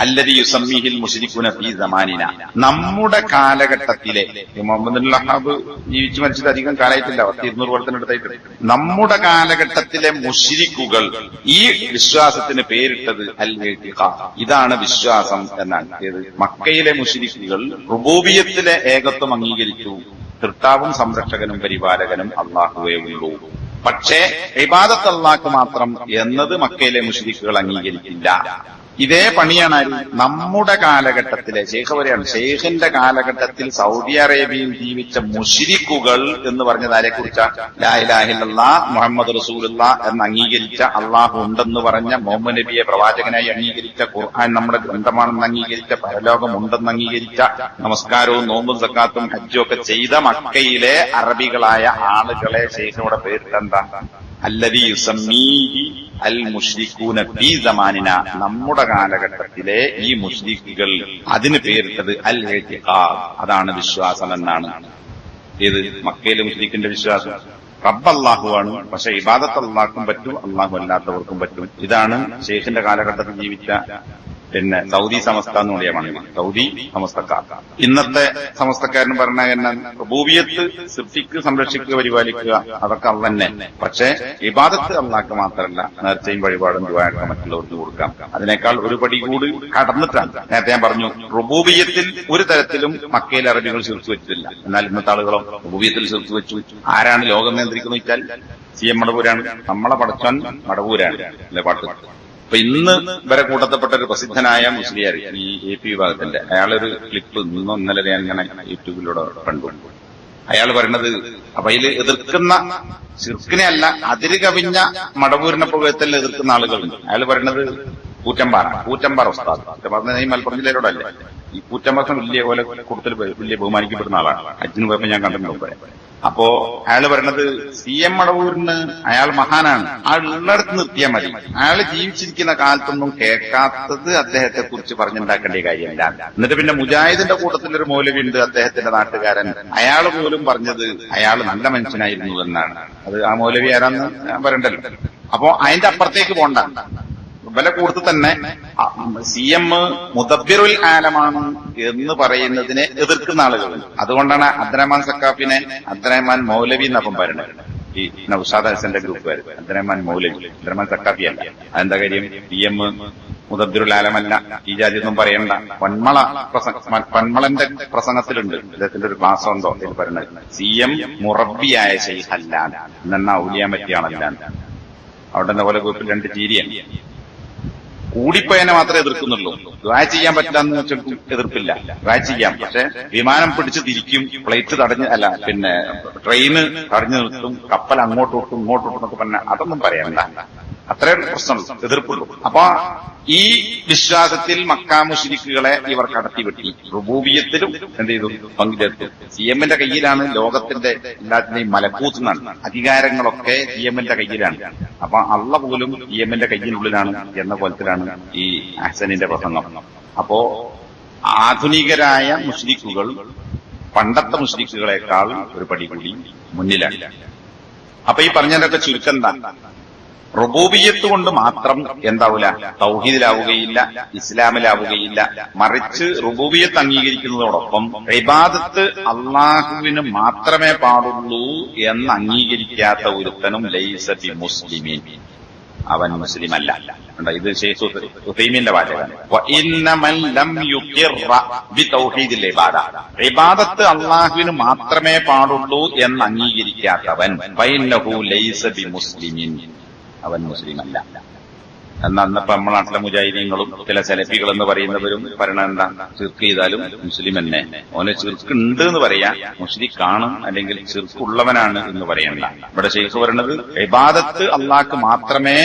അല്ലദീ യുസമ്മീഹിൽ മുശ്രികൂന ഫീ സമാനിന, നമ്മുടെ കാലഘട്ടത്തിലെ, മുഹമ്മദ് വഹാബ് ജീവിച്ചു മരിച്ചത് അധികം കാലമായിട്ടില്ല, 200 കൊല്ലത്തിനടുത്തായിട്ട്. നമ്മുടെ കാലഘട്ടത്തിലെ മുശ്രിക്കുകൾ ഈ വിശ്വാസത്തിന് പേരിട്ടത് അൽ ഇഅ്തിഖാദ്, ഇതാണ് വിശ്വാസം എന്നാണ്. മക്കയിലെ മുശ്രിക്കുകൾ റുബൂബിയത്തിലെ ഏകത്വം അംഗീകരിച്ചു, തൃട്ടാവും സംരക്ഷകനും പരിപാലകനും അല്ലാഹുവേ ഉള്ളൂ, പക്ഷേ ഇബാദത്ത് അല്ലാഹ്ക്ക് മാത്രം എന്നത് മക്കയിലെ മുശ്രിക്കുകൾ അംഗീകരിക്കില്ല. ഇതേ പണിയാണ് നമ്മുടെ കാലഘട്ടത്തിലെ ഷെയ്ഖിന്റെ കാലഘട്ടത്തിൽ സൗദി അറേബ്യയിൽ ജീവിച്ച മുശ്രിക്കുകൾ എന്ന് പറഞ്ഞത് ആരെക്കുറിച്ചാ? ലാ ഇലാഹ ഇല്ലല്ലാഹ് മുഹമ്മദ് റസൂലുള്ളാഹ് എന്ന് അംഗീകരിച്ച, അള്ളാഹു ഉണ്ടെന്ന് പറഞ്ഞ, മുഹമ്മദ് നബിയെ പ്രവാചകനായി അംഗീകരിച്ച, ഖുർആൻ നമ്മുടെ ഗ്രന്ഥമാണെന്ന് അംഗീകരിച്ച, പരലോകം ഉണ്ടെന്ന് അംഗീകരിച്ച, നമസ്കാരവും നോമ്പും സക്കാത്തും ഹജ്ജും ഒക്കെ ചെയ്ത മക്കയിലെ അറബികളായ ആളുകളെ ഷെയ്ഖിനോട് പേരിട്ടെന്താ? അല്ലദീ യുസമ്മീഹി അൽ മുശ്രികൂന ഫീ സമാനിന, നമ്മുടെ കാലഘട്ടത്തിലെ ഈ മുശ്രിക്കുകൾ അതിന് പേരിട്ടത് അൽ ഇഅ്തിഖാദ്, അതാണ് വിശ്വാസം എന്നാണ്. ഏത്? മക്കയിലെ മുശ്രിക്കിന്റെ വിശ്വാസം. റബ്ബ് അല്ലാഹുവാണ്, പക്ഷെ ഇബാദത്ത് അല്ലാഹ്ക്കും പറ്റും, അല്ലാഹു അല്ലാത്തവർക്കും പറ്റും. ഇതാണ് ഷെയ്ഖിന്റെ കാലഘട്ടത്തിൽ ജീവിച്ച പിന്നെ സൗദി സമസ്ത എന്ന് പറയാമാണ്. സൗദി സമസ്തക്കാർ. ഇന്നത്തെ സമസ്തക്കാരന് പറഞ്ഞാൽ റുബൂബിയത്ത് സൃഷ്ടിക്ക്, സംരക്ഷിക്കുക, പരിപാലിക്കുക, അതൊക്കെ അള്ളന്നെ. പക്ഷെ ഇബാദത്ത് അള്ളാഹ്ക്ക് മാത്രമല്ല, നേർച്ചയും വഴിപാടും ദുആയൊക്കെ മറ്റുള്ളവർക്ക് കൊടുക്കാം. അതിനേക്കാൾ ഒരു പടി കൂടി കടന്നിട്ടാണ്. നേരത്തെ ഞാൻ പറഞ്ഞു, റുബൂബിയത്തിൽ ഒരു തരത്തിലും മക്കയിലെ അറബികൾ ശിർക്ക് വെച്ചിട്ടില്ല. എന്നാൽ ഇന്നത്തെ ആളുകളോ റുബൂബിയത്തിൽ ശിർക്ക് വെച്ചു. ആരാണ് ലോകം നിയന്ത്രിക്കുന്നത് വെച്ചാൽ CM മടവൂരാണ്. നമ്മളെ പടച്ചോൻ മടവൂരാണ് അല്ലെ പാട്ട്. അപ്പൊ ഇന്ന് വരെ കൂട്ടത്തപ്പെട്ട ഒരു പ്രസിദ്ധനായ മുസ്ലിയാർ, ഈ AP വിഭാഗത്തിന്റെ, അയാളൊരു ക്ലിപ്പ് ഇന്നലെ ഞാൻ ഇങ്ങനെ യൂട്യൂബിലൂടെ കണ്ടു. അയാൾ പറയണത്, അപ്പൊ അതിൽ എതിർക്കുന്ന ശിർക്കിനെ അല്ല, അതിര് കവിഞ്ഞ മടവൂരിനെ പുകഴ്ത്തലിൽ എതിർക്കുന്ന ആളുകളുണ്ട്. അയാൾ പറയണത് കൂറ്റമ്പാറ ഉസ്താദ്. ഈ മലപ്പുറം ജില്ലയിലൂടല്ലേ. ഈ കൂറ്റമ്പാറ വലിയ പോലെ കൂടുതൽ വലിയ ബഹുമാനിക്കപ്പെടുന്ന ആളാണ്. ഹജ്ജിന് പോയപ്പോ ഞാൻ കണ്ടിട്ടുണ്ട്. അപ്പോ അയാൾ പറയണത് CM മടവൂരിന് അയാൾ മഹാനാണ്, അയാൾ ഉള്ളിടത്ത് നിർത്തിയാൽ മതി. അയാൾ ജീവിച്ചിരിക്കുന്ന കാലത്തൊന്നും കേൾക്കാത്തത് അദ്ദേഹത്തെ കുറിച്ച് പറഞ്ഞുണ്ടാക്കേണ്ട കാര്യമില്ല. എന്നിട്ട് പിന്നെ മുജാഹിദിന്റെ കൂട്ടത്തിലൊരു മൗലവി ഉണ്ട്, അദ്ദേഹത്തിന്റെ നാട്ടുകാരൻ. അയാൾ പോലും പറഞ്ഞത് അയാൾ നല്ല മനുഷ്യനായിരുന്നു എന്നാണ്. അത് ആ മൗലവി ആരാന്ന് ഞാൻ പറയണ്ടല്ലോ. അപ്പോ അതിന്റെ അപ്പുറത്തേക്ക് പോണ്ട. വില കൂടുതൽ തന്നെ CM മുദബ്ബിറുൽ ആലമാണ് എന്ന് പറയുന്നതിനെ എതിർക്കുന്ന ആളുകളുണ്ട്. അതുകൊണ്ടാണ് അബ്ദുറഹ്മാൻ സക്കാഫിനെ അബ്ദുറഹ്മാൻ മൗലവി എന്നപ്പം പറയുന്നത്. ഈ നൗഷാദ് ഹസന്റെ ഗ്രൂപ്പുകാർ അബ്ദുറഹ്മാൻ മൗലവി, അബ്ദുറഹ്മാൻ സക്കാഫി അല്ല. അതെന്താ കാര്യം? CM മുദബ്ബിറുൽ ആലമല്ല, ഈ ജാതി ഒന്നും പറയണ്ട. പന്മളന്റെ പ്രസംഗത്തിലുണ്ട്, അദ്ദേഹത്തിന്റെ ഒരു ക്ലാസ് ഉണ്ടോ ഇതിൽ പറയുന്നത്, CM മുറബിയായ ശൈഖല്ല എന്ന ഔലിയാൻ പറ്റിയാണല്ല. അവിടെ പോലെ ഗ്രൂപ്പിൽ 2 ചീരിയാണ്. കൂടിപ്പോയതിനെ മാത്രമേ എതിർക്കുന്നുള്ളൂ. ദുആ ചെയ്യാൻ പറ്റില്ല എന്ന് വെച്ചാൽ എതിർപ്പില്ല, ദുആ ചെയ്യാം. പക്ഷെ വിമാനം പിടിച്ച് തിരിക്കും, ഫ്ലൈറ്റ് തടഞ്ഞ് ട്രെയിന് തടഞ്ഞു നിർത്തും, കപ്പൽ അങ്ങോട്ടും ഇങ്ങോട്ടും എന്നൊക്കെ പറഞ്ഞാൽ അതൊന്നും പറയണ്ട. അത്രേ പ്രശ്നമുള്ളൂ, എതിർപ്പുള്ളൂ. അപ്പൊ ഈ വിശ്വാസത്തിൽ മക്കാ മുശ്രിക്കുകളെ ഇവർ കടത്തിവെട്ടി. റുബൂബിയത്തിലും എന്ത് ചെയ്തു? പങ്കെടുത്തു. CM-ന്റെ കയ്യിലാണ് ലോകത്തിന്റെ എല്ലാത്തിനെയും മലക്കൂത്തുന്നാണ്, അധികാരങ്ങളൊക്കെ CM-ന്റെ കയ്യിലാണ്. അപ്പൊ അള്ള പോലും CM-ന്റെ കയ്യിനുള്ളിലാണ് എന്ന പോലത്തിലാണ് ഈ അഹ്സനിന്റെ പ്രസംഗം. അപ്പോ ആധുനികരായ മുശ്രിക്കുകൾ പണ്ടത്തെ മുശ്രിക്കുകളെക്കാൾ ഒരു പടി കൂടി മുന്നിലാണ്. അപ്പൊ ഈ പറഞ്ഞതിനൊക്കെ ചുരുക്കം എന്താ? റുബൂബിയത്ത് കൊണ്ട് മാത്രം എന്താവൂല? തൗഹീദിലാവുകയില്ല, ഇസ്ലാമിലാവുകയില്ല. മറിച്ച് റുബൂബിയത്ത് അംഗീകരിക്കുന്നതോടൊപ്പം ഇബാദത്ത് അള്ളാഹുവിന് മാത്രമേ പാടുള്ളൂ എന്ന് അംഗീകരിക്കാത്ത ഒരുത്തനും ലൈസ ബി മുസ്ലിമീൻ, അവൻ മുസ്ലിമല്ല. ഇത് ശൈഖ് ഉസൈമീന്റെ വാചകമാണ്. വഇന്നമൻ ലം യുഖിറ ബിതൗഹീദിൽ ഇബാദ, ഇബാദത്ത് അള്ളാഹുവിന് മാത്രമേ പാടുള്ളൂ എന്ന് അംഗീകരിക്കാത്തവൻ ഫഇന്നഹു ലൈസ ബി മുസ്ലിമീൻ, അവൻ മുസ്ലിമല്ല. എന്നപ്പോ നമ്മളെ നാട്ടിലെ മുജാഹിദീങ്ങളും ചില സലഫികൾ എന്ന് പറയുന്നവരും പറയണ എന്താ? ചിർക്ക് ചെയ്താലും മുസ്ലിം തന്നെ, ഓനെ ചിർക്ക് ഉണ്ട് എന്ന് പറയാ, മുസ്ലിക്കാണ് അല്ലെങ്കിൽ ചിർക്കുള്ളവനാണ് എന്ന് പറയണ്ട. ഇവിടെ ശൈഖ് പറയണത് ഇബാദത്ത് അള്ളാഹ്ക്ക് മാത്രമേ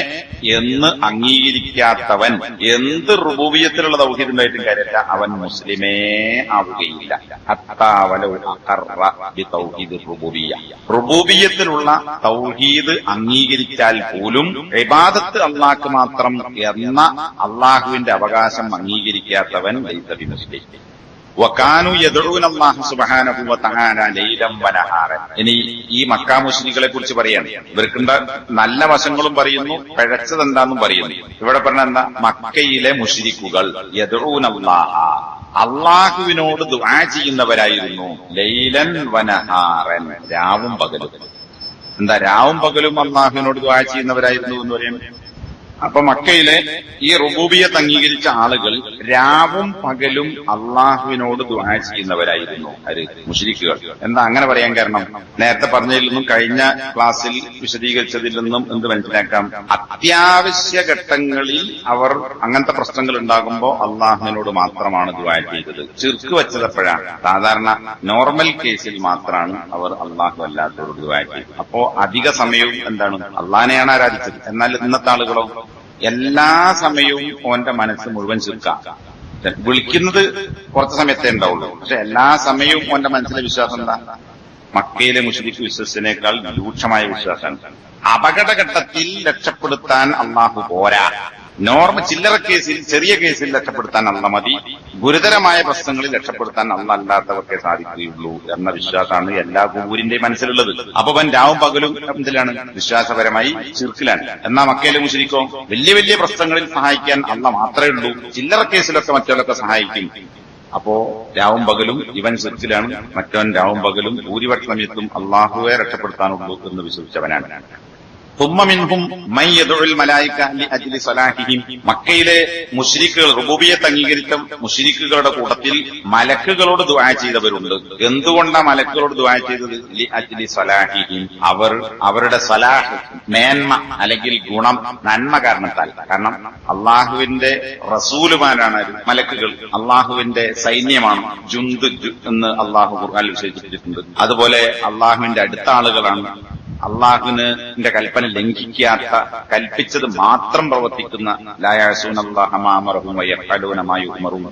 എന്ന് അംഗീകരിക്കാത്തവൻ എന്ത് റുബൂബിയത്തിലുള്ള തൗഹീദ് ഉണ്ടായിട്ടും കാര്യമില്ല, അവൻ മുസ്ലിമേ ആവുകയില്ല. ഹത്താ വലൗ അഖറ ബിതൗഹീദ് റുബൂബിയ്യ, റുബൂബിയത്തിലുള്ള തൗഹീദ് അംഗീകരിച്ചാൽ പോലും ഇബാദത്ത് അള്ളാഹ്ക്ക് മാത്രം എന്ന അള്ളാഹുവിന്റെ അവകാശം അംഗീകരിക്കാത്തവൻ ലൈസ ബിമുസ്ലിം. വകാനു യദ്ഊന അല്ലാഹ സുബ്ഹാനഹു വതആല ലൈലൻ വനഹാറൻ. ഇനി ഈ മക്കാ മുശ്രിക്കുകളെ കുറിച്ച് പറയാണ്. ഇവർക്കുണ്ട നല്ല വശങ്ങളും പറയുന്നു, പിഴച്ചത് എന്താന്നും പറയുന്നു. ഇവിടെ പറഞ്ഞ എന്താ? മക്കയിലെ മുശ്രിക്കുകൾ യദ്ഊന അല്ലാഹ, അള്ളാഹുവിനോട് ദുആ ചെയ്യുന്നവരായിരുന്നു. ലൈലൻ വനഹാറൻ, രാവും പകലും. എന്താ രാവും പകലും അള്ളാഹുവിനോട് ദുആ ചെയ്യുന്നവരായിരുന്നു എന്ന് പറയുന്നത്? അപ്പൊ മക്കയിലെ ഈ റുബൂബിയത്ത് അംഗീകരിച്ച ആളുകൾ രാവും പകലും അള്ളാഹുവിനോട് ദുആ ചെയ്യുന്നവരായിരുന്നു. മുശ്രിക്കുകൾ. എന്താ അങ്ങനെ പറയാൻ കാരണം? നേരത്തെ പറഞ്ഞതിൽ നിന്നും കഴിഞ്ഞ ക്ലാസ്സിൽ വിശദീകരിച്ചതിൽ നിന്നും എന്ത് മനസ്സിലാക്കാം? അത്യാവശ്യ ഘട്ടങ്ങളിൽ അവർ അങ്ങനത്തെ പ്രശ്നങ്ങൾ ഉണ്ടാകുമ്പോൾ അള്ളാഹുവിനോട് മാത്രമാണ് ദുആ ചെയ്തത്. ചിർക്ക് വെച്ചതെപ്പോഴാണ്? സാധാരണ നോർമൽ കേസിൽ മാത്രമാണ് അവർ അള്ളാഹു അല്ലാത്തവരോട് ദുആ ചെയ്തത്. അപ്പോ അധിക സമയവും എന്താണ്? അള്ളാഹിനെയാണ് ആരാധിച്ചത്. എന്നാൽ ഇന്നത്തെ ആളുകളോ എല്ലാ സമയവും ഓന്റെ മനസ്സ് മുഴുവൻ ചുരുക്കാം. വിളിക്കുന്നത് കുറച്ച് സമയത്തേ ഉണ്ടാവുള്ളൂ, പക്ഷെ എല്ലാ സമയവും ഓന്റെ മനസ്സിലെ വിശ്വാസം എന്താ? മക്കയിലെ മുശ്രിക്ക് വിശ്വസിച്ചതിനേക്കാൾ രൂക്ഷമായ വിശ്വാസമാണ്. അപകടഘട്ടത്തിൽ രക്ഷപ്പെടുത്താൻ അള്ളാഹു പോരാ. നോർമൽ ചില്ലറ കേസിൽ, ചെറിയ കേസിൽ രക്ഷപ്പെടുത്താൻ അള്ള മതി, ഗുരുതരമായ പ്രശ്നങ്ങളിൽ രക്ഷപ്പെടുത്താൻ അള്ള അല്ലാത്തവർക്കേ സാധിക്കുകയുള്ളൂ എന്ന വിശ്വാസമാണ് എല്ലാ ഗൂരിന്റെയും മനസ്സിലുള്ളത്. അപ്പൊ അവൻ രാവും പകലും എന്തിലാണ്? വിശ്വാസപരമായി ചിർക്കിലാണ്. എന്നാ മക്കയിലെ മുശ്രിക്കോ വലിയ വലിയ പ്രശ്നങ്ങളിൽ സഹായിക്കാൻ അള്ള മാത്രമേ ഉള്ളൂ, ചില്ലറ കേസിലൊക്കെ മറ്റവരൊക്കെ സഹായിക്കും. അപ്പോ രാവും പകലും ഇവൻ ചിർക്കിലാണ്, മറ്റവൻ രാവും പകലും ഭൂരിപക്ഷ സമയത്തും അള്ളാഹുവെ രക്ഷപ്പെടുത്താനുള്ളൂ എന്ന് വിശ്വസിച്ചവനാണ്. മക്കയിലെ മുശ്രിക്കുകൾ, റുബൂബിയത്ത് അംഗീകരിച്ച മുശ്രിക്കുകളുടെ കൂട്ടത്തിൽ മലക്കുകളോട് ദുആ ചെയ്തവരുണ്ട്. എന്തുകൊണ്ടാണ് മലക്കുകളോട് ദുആ ചെയ്തത്? ലി അജ്ലി സലാഹിഹിം, അവരുടെ സലാഹ്, മേന്മ അല്ലെങ്കിൽ ഗുണം, നന്മ കാരണത്താൽ. കാരണം അള്ളാഹുവിന്റെ റസൂലുമാരാണ് മലക്കുകൾ, അള്ളാഹുവിന്റെ സൈന്യമാണ്, ജുന്ദ് എന്ന് അള്ളാഹു ഖുർആനിൽ വിശേഷിപ്പിച്ചിട്ടുണ്ട്. അതുപോലെ അള്ളാഹുവിന്റെ അടുത്ത ആളുകളാണ്, അള്ളാഹുവിന്റെ കൽപ്പന ലംഘിക്കാത്ത, കൽപ്പിച്ചത് മാത്രം പ്രവർത്തിക്കുന്ന, ലാ യഅസൂനല്ലാഹ മാ അമറഹും വയഫ്അലൂന മാ യുഅ്മറൂൻ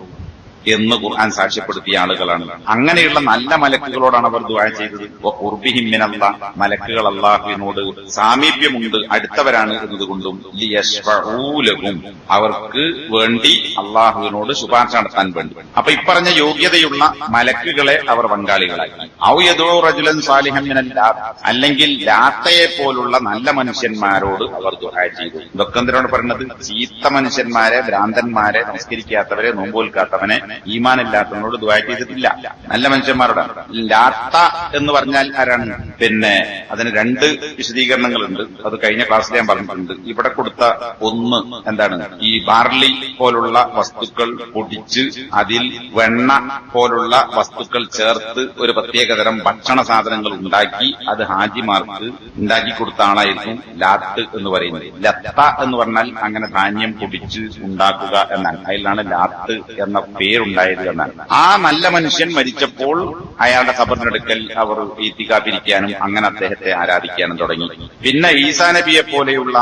എന്ന് ഖുർആൻ സാക്ഷ്യപ്പെടുത്തിയ ആളുകളാണ്. അങ്ങനെയുള്ള നല്ല മലക്കുകളോടാണ് അവർ ദുആ ചെയ്തത്. വഖുർബിഹിം മിനല്ലാഹ്, മലക്കുകൾ അള്ളാഹുവിനോട് സാമീപ്യമുണ്ട്, അടുത്തവരാണ് എന്നതുകൊണ്ടും ലിയശ്ഫഊ ലഹും, അവർക്ക് വേണ്ടി അള്ളാഹുവിനോട് ശുപാർശ നടത്താൻ വേണ്ടി. അപ്പൊ ഇപ്പറഞ്ഞ യോഗ്യതയുള്ള മലക്കുകളെ അവർ പങ്കാളികളാക്കി. ഔ യദൂ റജുലൻ സാലിഹൻ മിനൽ ലാത്ത്, അല്ലെങ്കിൽ ലാത്തയെ പോലുള്ള നല്ല മനുഷ്യന്മാരോട് അവർ ദുആ ചെയ്തു. ഇതൊക്കെ എന്തിനാണ് പറയുന്നത്? ചീത്ത മനുഷ്യന്മാരെ, ഭ്രാന്തന്മാരെ, നമസ്കരിക്കാത്തവരെ, നോമ്പോൽക്കാത്തവനെ ഈമാനില്ലാത്തവനോട് ദുആ ചെയ്തിട്ടില്ല. നല്ല മനുഷ്യന്മാരോടാണ്. ലാത്ത എന്ന് പറഞ്ഞാൽ ആരാണ്? പിന്നെ അതിന് രണ്ട് വിശദീകരണങ്ങളുണ്ട്. അത് കഴിഞ്ഞ ക്ലാസ്സിൽ ഞാൻ പറഞ്ഞിട്ടുണ്ട്. ഇവിടെ കൊടുത്ത ഒന്ന് എന്താണ്, ഈ ബാർലി പോലുള്ള വസ്തുക്കൾ പൊടിച്ച് അതിൽ വെണ്ണ പോലുള്ള വസ്തുക്കൾ ചേർത്ത് ഒരു പ്രത്യേകതരം ഭക്ഷണ സാധനങ്ങൾ ഉണ്ടാക്കി അത് ഹാജിമാർക്ക് ഉണ്ടാക്കി കൊടുത്ത ആളായിരുന്നു ലാത്ത് എന്ന് പറയുന്നത്. ലത്ത എന്ന് പറഞ്ഞാൽ അങ്ങനെ ധാന്യം പൊടിച്ച് ഉണ്ടാക്കുക എന്നാണ്. അതിലാണ് ലാത്ത് എന്ന പേരുണ്ടായത് എന്നാണ്. ആ നല്ല മനുഷ്യൻ മരിച്ചപ്പോൾ അയാളുടെ ഖബറിനടുക്കൽ അവർ ഈത്തിക്കാപ്പിരിക്കാനും അങ്ങനെ അദ്ദേഹത്തെ ആരാധിക്കാനും തുടങ്ങി. പിന്നെ ഈസാ നബിയെ പോലെയുള്ള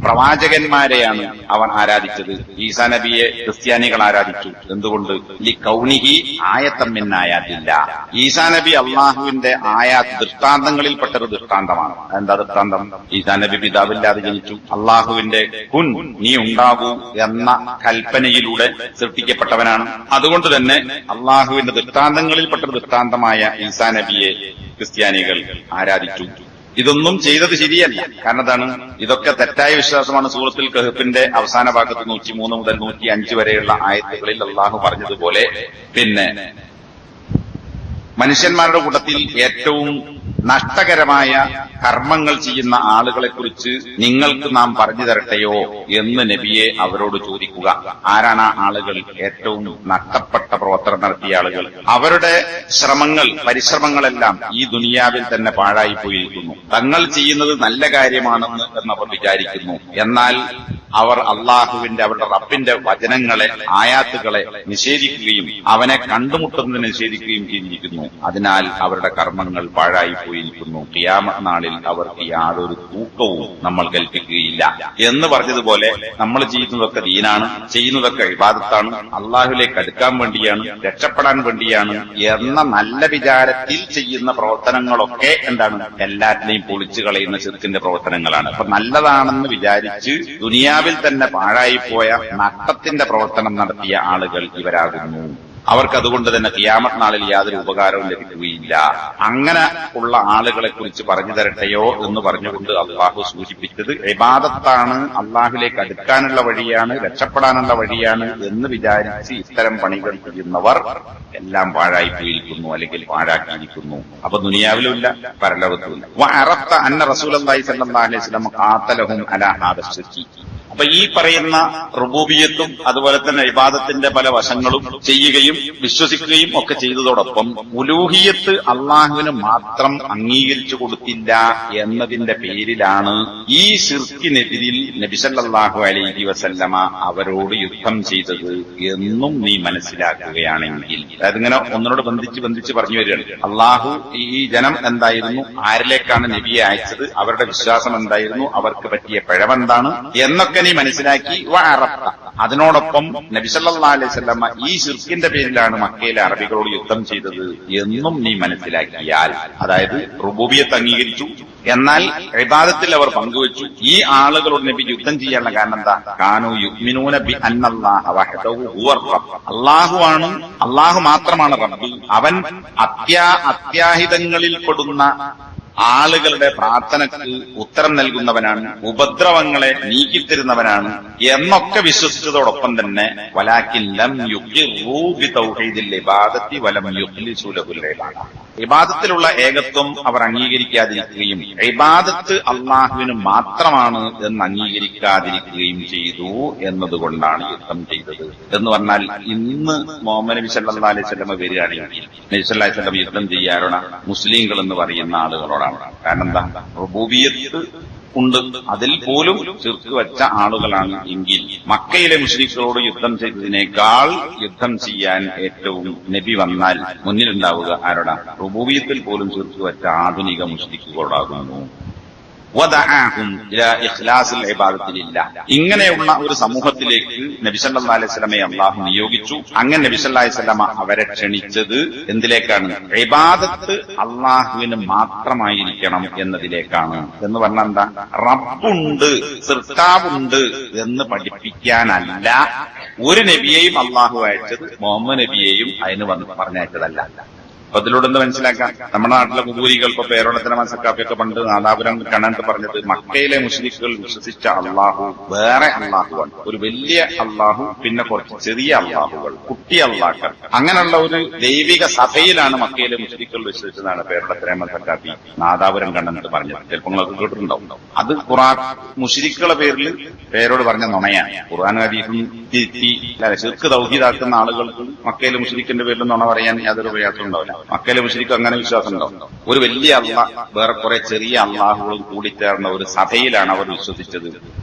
പ്രവാചകന്മാരെയാണ് അവർ ആരാധിച്ചത്. ഈസാ നബിയെ ക്രിസ്ത്യാനികൾ ആരാധിച്ചു. എന്തുകൊണ്ട്? കൗനിഹി ആയത്തമ്മിന്നായാത്തില്ല. ഈസാ നബി അള്ളാഹുവിന്റെ ദൃഷ്ടാന്തങ്ങളിൽപ്പെട്ടൊരു ദൃഷ്ടാന്തമാണ്. എന്താ ദൃഷ്ടാന്തം? ഈസാ നബി പിതാവില്ലാതെ ജനിച്ചു. അള്ളാഹുവിന്റെ കുൻ, നീ ഉണ്ടാകൂ എന്ന കൽപ്പനയിലൂടെ സൃഷ്ടിക്കപ്പെട്ടവനാണ്. അതുകൊണ്ട് തന്നെ അള്ളാഹുവിന്റെ ദൃഷ്ടാന്തങ്ങളിൽപ്പെട്ടൊരു ദൃഷ്ടാന്തമായ ഈസാ നബിയെ ക്രിസ്ത്യാനികൾ ആരാധിച്ചു. ഇതൊന്നും ചെയ്തത് ശരിയല്ല. കാരണം എന്താണ്? ഇതൊക്കെ തെറ്റായ വിശ്വാസമാണ്. സൂറത്തുൽ കഹ്ഫിന്റെ അവസാന ഭാഗത്ത് 103 മുതൽ 105 വരെയുള്ള ആയത്തുകളിൽ അള്ളാഹു പറഞ്ഞതുപോലെ പിന്നെ മനുഷ്യന്മാരുടെ കൂട്ടത്തിൽ ഏറ്റവും നഷ്ടകരമായ കർമ്മങ്ങൾ ചെയ്യുന്ന ആളുകളെക്കുറിച്ച് നിങ്ങൾക്ക് നാം പറഞ്ഞു തരട്ടെയോ എന്ന് നബിയെ അവരോട് ചോദിക്കുക. ആരാണ് ആ ആളുകൾ? ഏറ്റവും നഷ്ടപ്പെട്ട പ്രവർത്തനം നടത്തിയ ആളുകൾ. അവരുടെ പരിശ്രമങ്ങളെല്ലാം ഈ ദുനിയാവിൽ തന്നെ പാഴായി പോയിരിക്കുന്നു. തങ്ങൾ ചെയ്യുന്നത് നല്ല കാര്യമാണെന്ന് എന്നവർ വിചാരിക്കുന്നു. എന്നാൽ അവർ അവരുടെ റബ്ബിന്റെ വചനങ്ങളെ, ആയാത്തുകളെ നിഷേധിക്കുകയും അവനെ കണ്ടുമുട്ടുന്നതിനെ നിഷേധിക്കുകയും ചെയ്തിരിക്കുന്നു. അതിനാൽ അവരുടെ കർമ്മങ്ങൾ പാഴായി പോയിരിക്കുന്നു. ഖിയാമത്ത് നാളിൽ അവർക്ക് യാതൊരു തൂക്കവും നമ്മൾ കൽപ്പിക്കുകയില്ല എന്ന് പറഞ്ഞതുപോലെ നമ്മൾ ചെയ്യുന്നതൊക്കെ ദീനാണ്, ചെയ്യുന്നതൊക്കെ ഇബാദത്താണ്, അള്ളാഹുവിലേക്ക് അടുക്കാൻ വേണ്ടിയാണ്, രക്ഷപ്പെടാൻ വേണ്ടിയാണ് എന്ന നല്ല വിചാരത്തിൽ ചെയ്യുന്ന പ്രവർത്തനങ്ങളൊക്കെ എന്താണ്? എല്ലാറ്റിനെയും പൊളിച്ചു കളയുന്ന ശിർക്കിന്റെ പ്രവർത്തനങ്ങളാണ്. അപ്പൊ നല്ലതാണെന്ന് വിചാരിച്ച് ദുനിയാവിൽ തന്നെ പാഴായിപ്പോയ നഷ്ടത്തിന്റെ പ്രവർത്തനം നടത്തിയ ആളുകൾ ഇവരാകുന്നു. അവർക്കതുകൊണ്ട് തന്നെ ഖിയാമത്ത് നാളിൽ യാതൊരു ഉപകാരവും ലഭിക്കുകയില്ല. അങ്ങനെ ഉള്ള ആളുകളെ കുറിച്ച് പറഞ്ഞു തരട്ടെയോ എന്ന് പറഞ്ഞുകൊണ്ട് അള്ളാഹു സൂചിപ്പിച്ചത് ഇബാദത്താണ്, അള്ളാഹുലേക്ക് അടുക്കാനുള്ള വഴിയാണ്, രക്ഷപ്പെടാനുള്ള വഴിയാണ് എന്ന് വിചാരിച്ച് ഇത്തരം പണികൾ ചെയ്യുന്നവർ എല്ലാം പാഴായിപ്പോയിരിക്കുന്നു, അല്ലെങ്കിൽ പാഴാക്കിയിരിക്കുന്നു. അപ്പൊ ദുനിയാവിലുമില്ല, പരലോകത്തുമില്ല. വഅറഫ്ത അന്ന റസൂലുള്ളാഹി സ്വല്ലല്ലാഹു അലൈഹി വസല്ലം ഖാതലഹും അലാ ഹാദാ ശിർക്കി. അപ്പൊ ഈ പറയുന്ന റുബൂബിയത്തും അതുപോലെ തന്നെ ഇബാദത്തിന്റെ പല വശങ്ങളും ചെയ്യുകയും വിശ്വസിക്കുകയും ഒക്കെ ചെയ്തതോടൊപ്പം ഉലൂഹിയത്ത് അള്ളാഹുവിന് മാത്രം അംഗീകരിച്ചു കൊടുത്തില്ല എന്നതിന്റെ പേരിലാണ് ഈ ശിർക്കിനെതിരിൽ നബി സല്ലല്ലാഹു അലൈഹി വസല്ലമ അവരോട് യുദ്ധം ചെയ്തത് എന്നും നീ മനസ്സിലാക്കുകയാണെങ്കിൽ, അതിങ്ങനെ ഒന്നിനോട് ബന്ധിച്ച് പറഞ്ഞു വരികയാണ്. അള്ളാഹു ഈ ജനം എന്തായിരുന്നു, ആരിലേക്കാണ് നബിയെ അയച്ചത്, അവരുടെ വിശ്വാസം എന്തായിരുന്നു, അവർക്ക് പറ്റിയ പിഴവെന്താണ് എന്നൊക്കെ നീ മനസ്സിലാക്കി. അതിനോടൊപ്പം നബി സല്ലല്ലാഹു അലൈഹി വസല്ലം ഈ ശിർക്കിന്റെ പേരിലാണ് മക്കയിലെ അറബികളോട് യുദ്ധം ചെയ്തത് എന്നും നീ മനസ്സിലാക്കിയാൽ, അതായത് റുബൂബിയത്ത് അംഗീകരിച്ചു, എന്നാൽ ഇബാദത്തിൽ അവർ പങ്കുവച്ചു. ഈ ആളുകളോട് നബി യുദ്ധം ചെയ്യാനുള്ള കാരണം എന്താ? കാനൂ യുഅ്മിനൂന ബി അന്നല്ലാഹ വഹ്ദഹു ഹുവർ റബ്ബ്. അല്ലാഹുവാണ്, അല്ലാഹു മാത്രമാണ് റബ്ബ്. അവൻ അത്യാഹിതങ്ങളിൽ പെടുന്ന ആളുകളുടെ പ്രാർത്ഥനയ്ക്ക് ഉത്തരം നൽകുന്നവനാണ്, ഉപദ്രവങ്ങളെ നീക്കിത്തരുന്നവനാണ് എന്നൊക്കെ വിശ്വസിച്ചതോടൊപ്പം തന്നെ വലാകിൻ ലം യുഖിറൂ ബി തൗഹീദിൽ ഇബാദത്തി വലം യുഖ്ലിസൂ ലഹുൽ ഇബാദ. ഇബാദത്തിലുള്ള ഏകത്വം അവർ അംഗീകരിക്കാതിരിക്കുകയും ഇബാദത്ത് അള്ളാഹുവിന് മാത്രമാണ് എന്ന് അംഗീകരിക്കാതിരിക്കുകയും ചെയ്തു എന്നതുകൊണ്ടാണ് യുദ്ധം ചെയ്തത് എന്ന് പറഞ്ഞാൽ, ഇന്ന് മുഹമ്മദ് നബി സല്ലല്ലാഹു അലൈഹി വസല്ലം വരികയാണെങ്കിൽ നബി സല്ലല്ലാഹു അലൈഹി വസല്ലം യുദ്ധം ചെയ്യാറുള്ള മുസ്ലിങ്ങൾ എന്ന് പറയുന്ന ആളുകളോടാണ്. കാരണം എന്താ? റുബൂബിയത്ത് ഉണ്ട്, അതിൽ പോലും ശിർക്ക് വെച്ച ആളുകളാണ് എങ്കിൽ മക്കയിലെ മുശ്രിക്കുകളോട് യുദ്ധം ചെയ്തതിനേക്കാൾ യുദ്ധം ചെയ്യാൻ ഏറ്റവും നബി വന്നാൽ മുന്നിലുണ്ടാവുക ആരോടാ? റുബൂബിയത്തിൽ പോലും ശിർക്ക് വെച്ച ആധുനിക മുശ്രിക്കുകളോടാകുന്നു. ഇങ്ങനെയുള്ള ഒരു സമൂഹത്തിലേക്ക് നബി സല്ലല്ലാഹു അലൈഹി വസല്ലമയെ അല്ലാഹു നിയോഗിച്ചു. അങ്ങനെ നബി സല്ലല്ലാഹു അലൈഹി വസല്ലമ അവരെ ക്ഷണിച്ചത് എന്തിലേക്കാണ്? ഇബാദത്ത് അള്ളാഹുവിന് മാത്രമായിരിക്കണം എന്നതിലേക്കാണ്. എന്ന് പറഞ്ഞാൽ എന്താ? റബ്ബുണ്ട്, സൃഷ്ടാവുണ്ട് എന്ന് പഠിപ്പിക്കാനല്ല ഒരു നബിയെയും അള്ളാഹു അയച്ചത്. മുഹമ്മദ് നബിയെയും അതിന് പറഞ്ഞയച്ചതല്ല. അപ്പൊ അതിലൂടെ എന്ത് മനസ്സിലാക്കാം? നമ്മുടെ നാട്ടിലെ കുബൂരികൾ ഇപ്പൊ പേരോടത്തിന് മനസ്സക്കാപ്പിയൊക്കെ പണ്ട് നാദാപുരം കണ്ണത്ത് പറഞ്ഞത് മക്കയിലെ മുസ്ലിക്കുകൾ വിശ്വസിച്ച അള്ളാഹു വേറെ അള്ളാഹുവാണ്. ഒരു വലിയ അള്ളാഹു, പിന്നെ കുറച്ച് ചെറിയ അള്ളാഹുകൾ, കുട്ടി അള്ളാഹുകൾ, അങ്ങനെയുള്ള ഒരു ദൈവിക സഭയിലാണ് മക്കയിലെ മുസ്ലിക്കുകൾ വിശ്വസിച്ചതാണ് പേരോടത്തിന് മനസ്സക്കാപ്പി നാദാപുരം കണ്ണത്ത് പറഞ്ഞത്. ചിലപ്പോൾ നിങ്ങൾക്ക് കേട്ടിട്ടുണ്ടാവും. അത് ഖുർആൻ മുശ്രിക്കുകളുടെ പേരിൽ പേരോട് പറഞ്ഞ നുണയാണ്. ഖുർആൻ ഹദീസും തിരുത്തി ശിർക്ക് തൗഹീദാക്കുന്ന ആളുകൾക്ക് മക്കയിലെ മുശ്രിക്കിന്റെ പേരിൽ നുണ പറയാൻ യാതൊരു പ്രയാസം ഉണ്ടാവില്ല. മക്കയിലെ മുശ്രിക്ക് അങ്ങനെ വിശ്വാസം ഉണ്ടാവും. ഒരു വലിയ അള്ളാഹ് വേറെ കുറെ ചെറിയ അള്ളാഹുകളും കൂടിച്ചേർന്ന ഒരു സഭയിലാണ് അവർ വിശ്വസിച്ചത്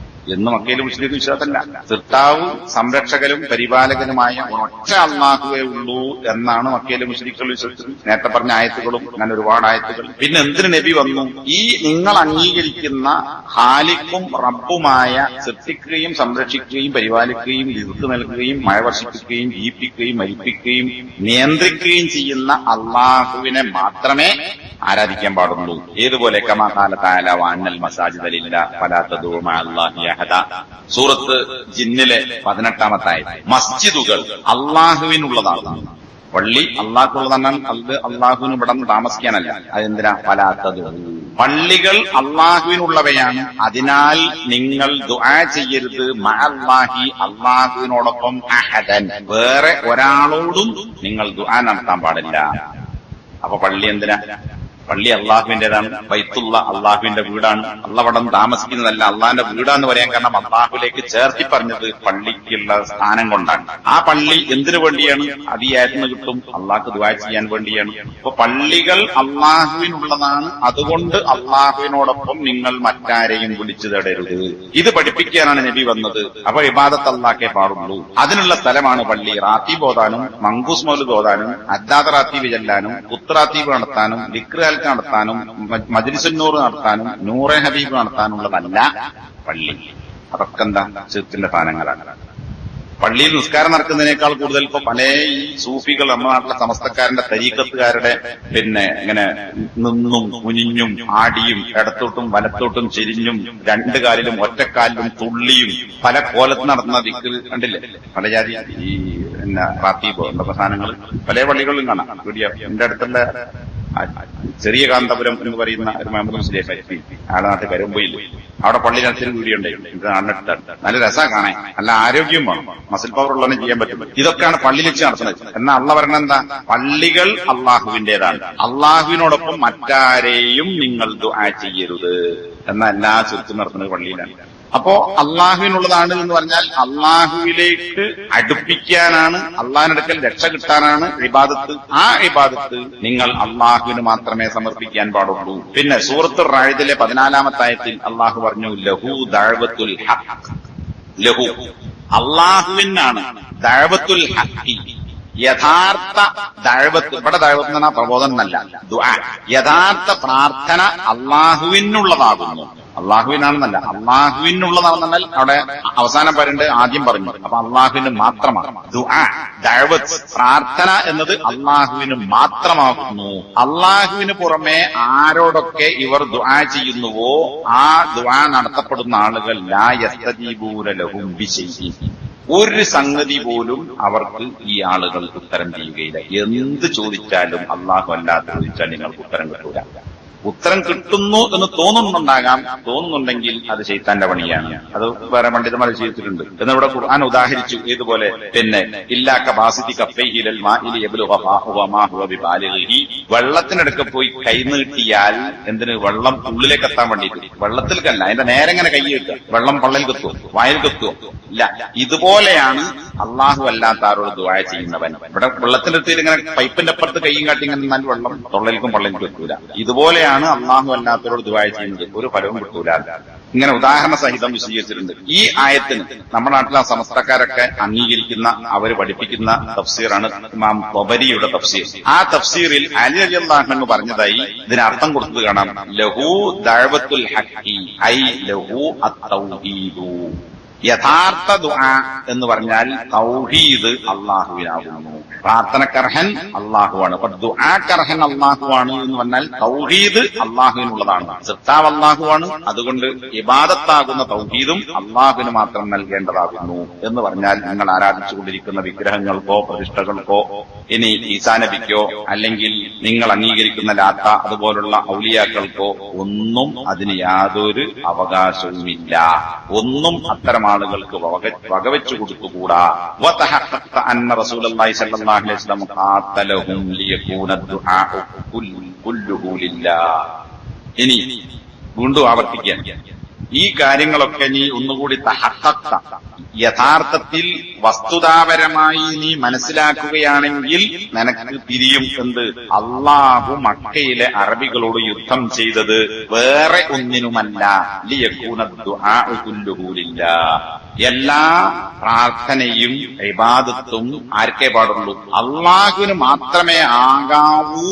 എന്ന് മക്കയിലെ മുസ്ലിം വിശ്വാസമല്ല. സൃഷ്ടാവും സംരക്ഷകരും പരിപാലകനുമായ ഒറ്റ അള്ളാഹുവേ ഉള്ളൂ എന്നാണ് മക്കയിലെ മുസ്ലിങ്ങൾ വിശ്വസിച്ചത്. നേരത്തെ പറഞ്ഞ ആയത്തുകളും അങ്ങനെ ഒരുപാട് ആയത്തുകൾ. പിന്നെ എന്തിന് നബി വന്നു? ഈ നിങ്ങൾ അംഗീകരിക്കുന്ന ഖാലിഖും റബ്ബുമായ സൃഷ്ടിക്കുകയും സംരക്ഷിക്കുകയും പരിപാലിക്കുകയും രിസ്ക് നൽകുകയും മഴ വർഷിപ്പിക്കുകയും ജീവിപ്പിക്കുകയും മരിപ്പിക്കുകയും നിയന്ത്രിക്കുകയും ചെയ്യുന്ന അള്ളാഹുവിനെ മാത്രമേ ആരാധിക്കാൻ പാടുള്ളൂ. ഏതുപോലെ കമാ ഖാല തആല വഅന്നൽ മസാജിദ ലില്ലാഹി ഫലാ തദഉ മഅല്ലാഹി അഹദ, സൂറത്ത് ജിന്നിലെ 18-ാമത്തെ ആയത്ത്. മസ്ജിദുകൾ അള്ളാഹുവിനുള്ളതാണ്. പള്ളി അള്ളാഹുള്ളതാണ്. അത് അള്ളാഹുവിന് ഇവിടെ താമസിക്കാനല്ല. അതെന്തിനാ? ഫലാ തദഉ, പള്ളികൾ അള്ളാഹുവിനുള്ളവയാണ്, അതിനാൽ നിങ്ങൾ ദുആ ചെയ്യരുത് മഅല്ലാഹി, അള്ളാഹുവിനോടൊപ്പം അഹദൻ, വേറെ ഒരാളോടും നിങ്ങൾ ദുആ നടത്താൻ പാടില്ല. അപ്പൊ പള്ളി എന്തിനാ? പള്ളി അള്ളാഹുവിന്റേതാണ്. ബൈത്തുള്ള അള്ളാഹുവിന്റെ വീടാണ്. അള്ളാഹ് താമസിക്കുന്നതല്ല, അള്ളാഹിന്റെ വീടാന്ന് പറയാൻ കാരണം അള്ളാഹുലേക്ക് ചേർത്തി പറഞ്ഞത് പള്ളിക്കുള്ള സ്ഥാനം കൊണ്ടാണ്. ആ പള്ളി എന്തിനു വേണ്ടിയാണ്? അത് ഈ ആയത്തിന് കിട്ടും, അള്ളാഹ്ക്ക് ദുആ ചെയ്യാൻ വേണ്ടിയാണ്. അപ്പൊ പള്ളികൾ അള്ളാഹുവിനുള്ളതാണ്, അതുകൊണ്ട് അള്ളാഹുവിനോടൊപ്പം നിങ്ങൾ മറ്റാരെയും വിളിച്ചു തേടരുത്. ഇത് പഠിപ്പിക്കാനാണ് നബി വന്നത്. അപ്പൊ ഇബാദത്ത് അള്ളാഹ്ക്കേ പാടുള്ളൂ. അതിനുള്ള സ്ഥലമാണ് പള്ളി. റാത്തീബ് ഓതാനും മങ്കൂസ് മൗലിദ് ഓതാനും അദ്ദാദ റാത്തീബ് ചെല്ലാനും കുത്റാത്തീബ് നടത്താനും ദിക്ർ നടത്താനും മജ്ലിസുന്നൂർ നടത്താനും നൂറെ ഹബീബ് നടത്താനുള്ളതല്ല പള്ളി. അതൊക്കെ എന്താ? ശിർക്കിന്റെ സ്ഥാനങ്ങളാണ്. പള്ളിയിൽ നിസ്കാരം നടക്കുന്നതിനേക്കാൾ കൂടുതൽ ഇപ്പൊ പല ഈ സൂഫികൾ നമ്മുടെ നാട്ടിലെ സമസ്തക്കാരന്റെ തരീക്കത്തുകാരുടെ പിന്നെ ഇങ്ങനെ നിന്നും കുനിഞ്ഞും ആടിയും ഇടത്തോട്ടും വലത്തോട്ടും ചെരിഞ്ഞും രണ്ടു കാലിലും ഒറ്റക്കാലിലും തുള്ളിയും പല കോലത്ത് നടത്തുന്ന ദിക്ർ കണ്ടില്ലേ? പല ജാതി ഈ പിന്നെ റാത്തീബ് എന്തൊക്കെ സാധനങ്ങൾ പല പള്ളികളിലും കാണാം. എന്റെ അടുത്തുള്ള ചെറിയ കാന്തപുരം എന്ന് പറയുന്ന ഒരു മുഹമ്മദ് മുസ്ലിം ആടെ നാട്ടിൽ കരുമ്പയില് അവിടെ പള്ളിയിലച്ഛന് വീഡിയോ ഉണ്ടായിരുന്നു. ഇത് നാട്ടിലാണ്. നല്ല രസാ കാണാൻ, നല്ല ആരോഗ്യം വേണം, മസിൽ പവർ ഉള്ളതിനെ ചെയ്യാൻ പറ്റും. ഇതൊക്കെയാണ് പള്ളി വെച്ച് നടത്തുന്നത്. എന്നാൽ അള്ളാഹ് പറഞ്ഞ എന്താ? പള്ളികൾ അള്ളാഹുവിന്റേതാണ്, അള്ളാഹുവിനോടൊപ്പം മറ്റാരെയും നിങ്ങൾ ദുആ ചെയ്യരുത് എന്ന എല്ലാ ചുറ്റും നടത്തുന്നത് പള്ളിയിലാണ്. അപ്പോ അള്ളാഹുവിനുള്ളതാണ് എന്ന് പറഞ്ഞാൽ അള്ളാഹുവിലേക്ക് അടുപ്പിക്കാനാണ്, അള്ളാഹിനടുക്കൽ രക്ഷ കിട്ടാനാണ് ഇബാദത്ത്. ആ ഇബാദത്ത് നിങ്ങൾ അള്ളാഹുവിന് മാത്രമേ സമർപ്പിക്കാൻ പാടുള്ളൂ. പിന്നെ സൂറത്തുർ റഅദിലെ 14-ാമത്തെ ആയത്തിൽ അള്ളാഹു പറഞ്ഞു ലഹു ദഅവത്തുൽ ഹഖ്, ലഹു അള്ളാഹുവിനാണ് ദഅവത്തുൽ ഹഖ്, യഥാർത്ഥ ദഅവത്ത്. ഇവിടെ ദഅവത്ത് എന്ന് പറഞ്ഞാൽ പ്രബോധനം എന്നല്ല, ദുആ. യഥാർത്ഥ പ്രാർത്ഥന അള്ളാഹുവിനുള്ളതാകുന്നു. അള്ളാഹുവിനാണെന്നല്ല, അള്ളാഹുവിനുള്ളതാണെന്നാൽ അവിടെ അവസാനം പറയേണ്ടത് ആദ്യം പറഞ്ഞു. അപ്പൊ അള്ളാഹുവിന് മാത്രമാണ് ദുആ, ദഅവത്ത്, പ്രാർത്ഥന എന്നത് അള്ളാഹുവിന് മാത്രമാകുന്നു. അള്ളാഹുവിന് പുറമെ ആരോടൊക്കെ ഇവർ ദുആ ചെയ്യുന്നുവോ ആ ദുആ നടത്തപ്പെടുന്ന ആളുകൾ ലാ യസ്തജീബൂന ലഹും ബിശൈഇൻ, ഒരു സംഗതി പോലും അവർക്ക് ഈ ആളുകൾ ഉത്തരം ചെയ്യുകയില്ല. എന്ത് ചോദിച്ചാലും അള്ളാഹു അല്ലാതെ ചോദിച്ചാൽ നിങ്ങൾക്ക് ഉത്തരം കിട്ടൂല. ഉത്തരം കിട്ടുന്നു എന്ന് തോന്നുന്നുണ്ടെങ്കിൽ അത് ശൈത്താന്റെ പണിയാണ്. അത് വേറെ പണ്ഡിതന്മാർ ചെയ്തിട്ടുണ്ട്. എന്നിവിടെ ഖുർആൻ ഉദാഹരിച്ചു. ഇതുപോലെ പിന്നെ ഇല്ലാക്ക ബാസിതി കഫൈഹിൽ മാഇലി യബ്ലുഗ മാ ഹുവ ബിബാലിഗിഹി, വെള്ളത്തിനടുക്ക് പോയി കൈ നീട്ടിയാൽ എന്തിന്? വെള്ളം ഉള്ളിലേക്ക് എത്താൻ വേണ്ടിയിട്ട്. വെള്ളത്തിൽക്കല്ല, അതിന്റെ നേരെ ഇങ്ങനെ കൈ കിട്ടുക. വെള്ളം പള്ളയിൽ കത്തുവോ? വായിൽ കത്തുവോ? ഇല്ല. ഇതുപോലെയാണ് അള്ളാഹു അല്ലാത്ത ആരോട് ദുആ ചെയ്യുന്നവൻ. ഇവിടെ വെള്ളത്തിന്റെ അടുത്ത് ഇങ്ങനെ പൈപ്പിന്റെ അപ്പുറത്ത് കൈയും കാട്ടി ഇങ്ങനെ നിന്നാൽ വെള്ളം തൊള്ളയിൽക്കും പള്ളയിൽക്കും എത്തൂല. ഇതുപോലെയാണ് അള്ളാഹു അല്ലാത്തവരോട് ദുആ ചെയ്യുന്നത്. ഒരു ഫലവും കിട്ടൂല. ഇങ്ങനെ ഉദാഹരണ സഹിതം വിശദീകരിച്ചിട്ടുണ്ട്. ഈ ആയത്തിന് നമ്മുടെ നാട്ടിലെ സമസ്തക്കാരൊക്കെ അംഗീകരിക്കുന്ന, അവര് പഠിപ്പിക്കുന്ന തഫ്സീറാണ് ഇമാം ത്വബരിയുടെ തഫ്സീർ. ആ തഫ്സീറിൽ അലി റളിയല്ലാഹു അൻഹു പറഞ്ഞതായി ഇതിനർത്ഥം കൊടുത്തത് കാണാം. ലഹു ദഅവത്തുൽ ഹഖി ഐ ലഹു അത്തൗഹീദു, യഥാർത്ഥ ദുആ എന്ന് പറഞ്ഞാൽ തൗഹീദ് അള്ളാഹുവിനാകുന്നു. പ്രാർത്ഥനക്കർഹൻ അള്ളാഹുവാണ്. അപ്പൊ ദുആക്കർഹൻ അള്ളാഹുവാണ് എന്ന് പറഞ്ഞാൽ തൗഹീദ് അള്ളാഹുവിനുള്ളതാണ്. സൃഷ്ടാവ് അള്ളാഹുവാണ്. അതുകൊണ്ട് ഇബാദത്താകുന്ന തൗഹീദും അള്ളാഹുവിന് മാത്രം നൽകേണ്ടതാകുന്നു എന്ന് പറഞ്ഞാൽ നിങ്ങൾ ആരാധിച്ചുകൊണ്ടിരിക്കുന്ന വിഗ്രഹങ്ങൾക്കോ പ്രതിഷ്ഠകൾക്കോ ഇനി ഈസാ നബിക്കോ അല്ലെങ്കിൽ നിങ്ങൾ അംഗീകരിക്കുന്ന ലാത്ത അതുപോലുള്ള ഔലിയാക്കൾക്കോ ഒന്നും അതിന് യാതൊരു അവകാശവുമില്ല. ഒന്നും അത്തരം ആളുകൾക്ക് വകവെച്ചു കൊടുത്തുകൂടാ. വതഹഖഖ അന്ന റസൂലുള്ളാഹി സ്വല്ലല്ലാഹു അലൈഹി വസല്ലം ഖാതലഹും ലിയകൂന ദുആഉ കുല്ലുഹു ലില്ലാഹ്. ഇനി വീണ്ടും ആവർത്തിക്കാൻ, ഈ കാര്യങ്ങളൊക്കെ നീ ഒന്നുകൂടി തഹഖഖ, യഥാർത്ഥത്തിൽ വസ്തുതാപരമായി നീ മനസ്സിലാക്കുകയാണെങ്കിൽ നിനക്ക് തിരിയും. എന്ത്? അള്ളാഹു മക്കയിലെ അറബികളോട് യുദ്ധം ചെയ്തത് വേറെ ഒന്നിനുമല്ല, ലിയകൂന ദുആഉ കുല്ലുഹു ലില്ലാഹ്. എല്ലാ പ്രാർത്ഥനയും ഇബാദത്തും ആർക്കേ പാടുള്ളൂ? അള്ളാഹുവിന് മാത്രമേ ആകാവൂ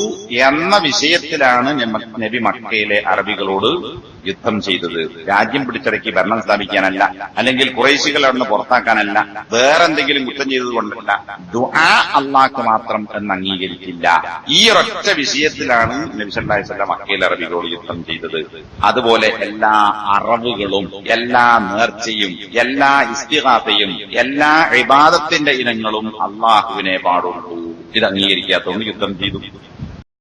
എന്ന വിഷയത്തിലാണ് നബി മക്കയിലെ അറബികളോട് യുദ്ധം ചെയ്തത്. രാജ്യം പിടിച്ചടക്കി ഭരണം സ്ഥാപിക്കാനല്ല, അല്ലെങ്കിൽ ഖുറൈശികളെ അവിടുന്ന് പുറത്താക്കാനല്ല, വേറെന്തെങ്കിലും കുറ്റം ചെയ്തത് കൊണ്ടല്ല. ദുആ അള്ളാഹ്ക്ക് മാത്രം എന്ന് അംഗീകരിക്കില്ല. ഈ ഒരൊറ്റ വിഷയത്തിലാണ് നബി സല്ലല്ലാഹു അലൈഹി വസല്ലം മക്കയിലെ അറബികളോട് യുദ്ധം ചെയ്തത്. അതുപോലെ എല്ലാ അറവുകളും എല്ലാ നേർച്ചയും എല്ലാ ഇസ്തിഗാസയും എല്ലാ ഇബാദത്തിന്റെ ഇനങ്ങളും അള്ളാഹുവിനെ പാടുള്ളൂ. ഇത് അംഗീകരിക്കാത്തതുകൊണ്ട് യുദ്ധം ചെയ്തു.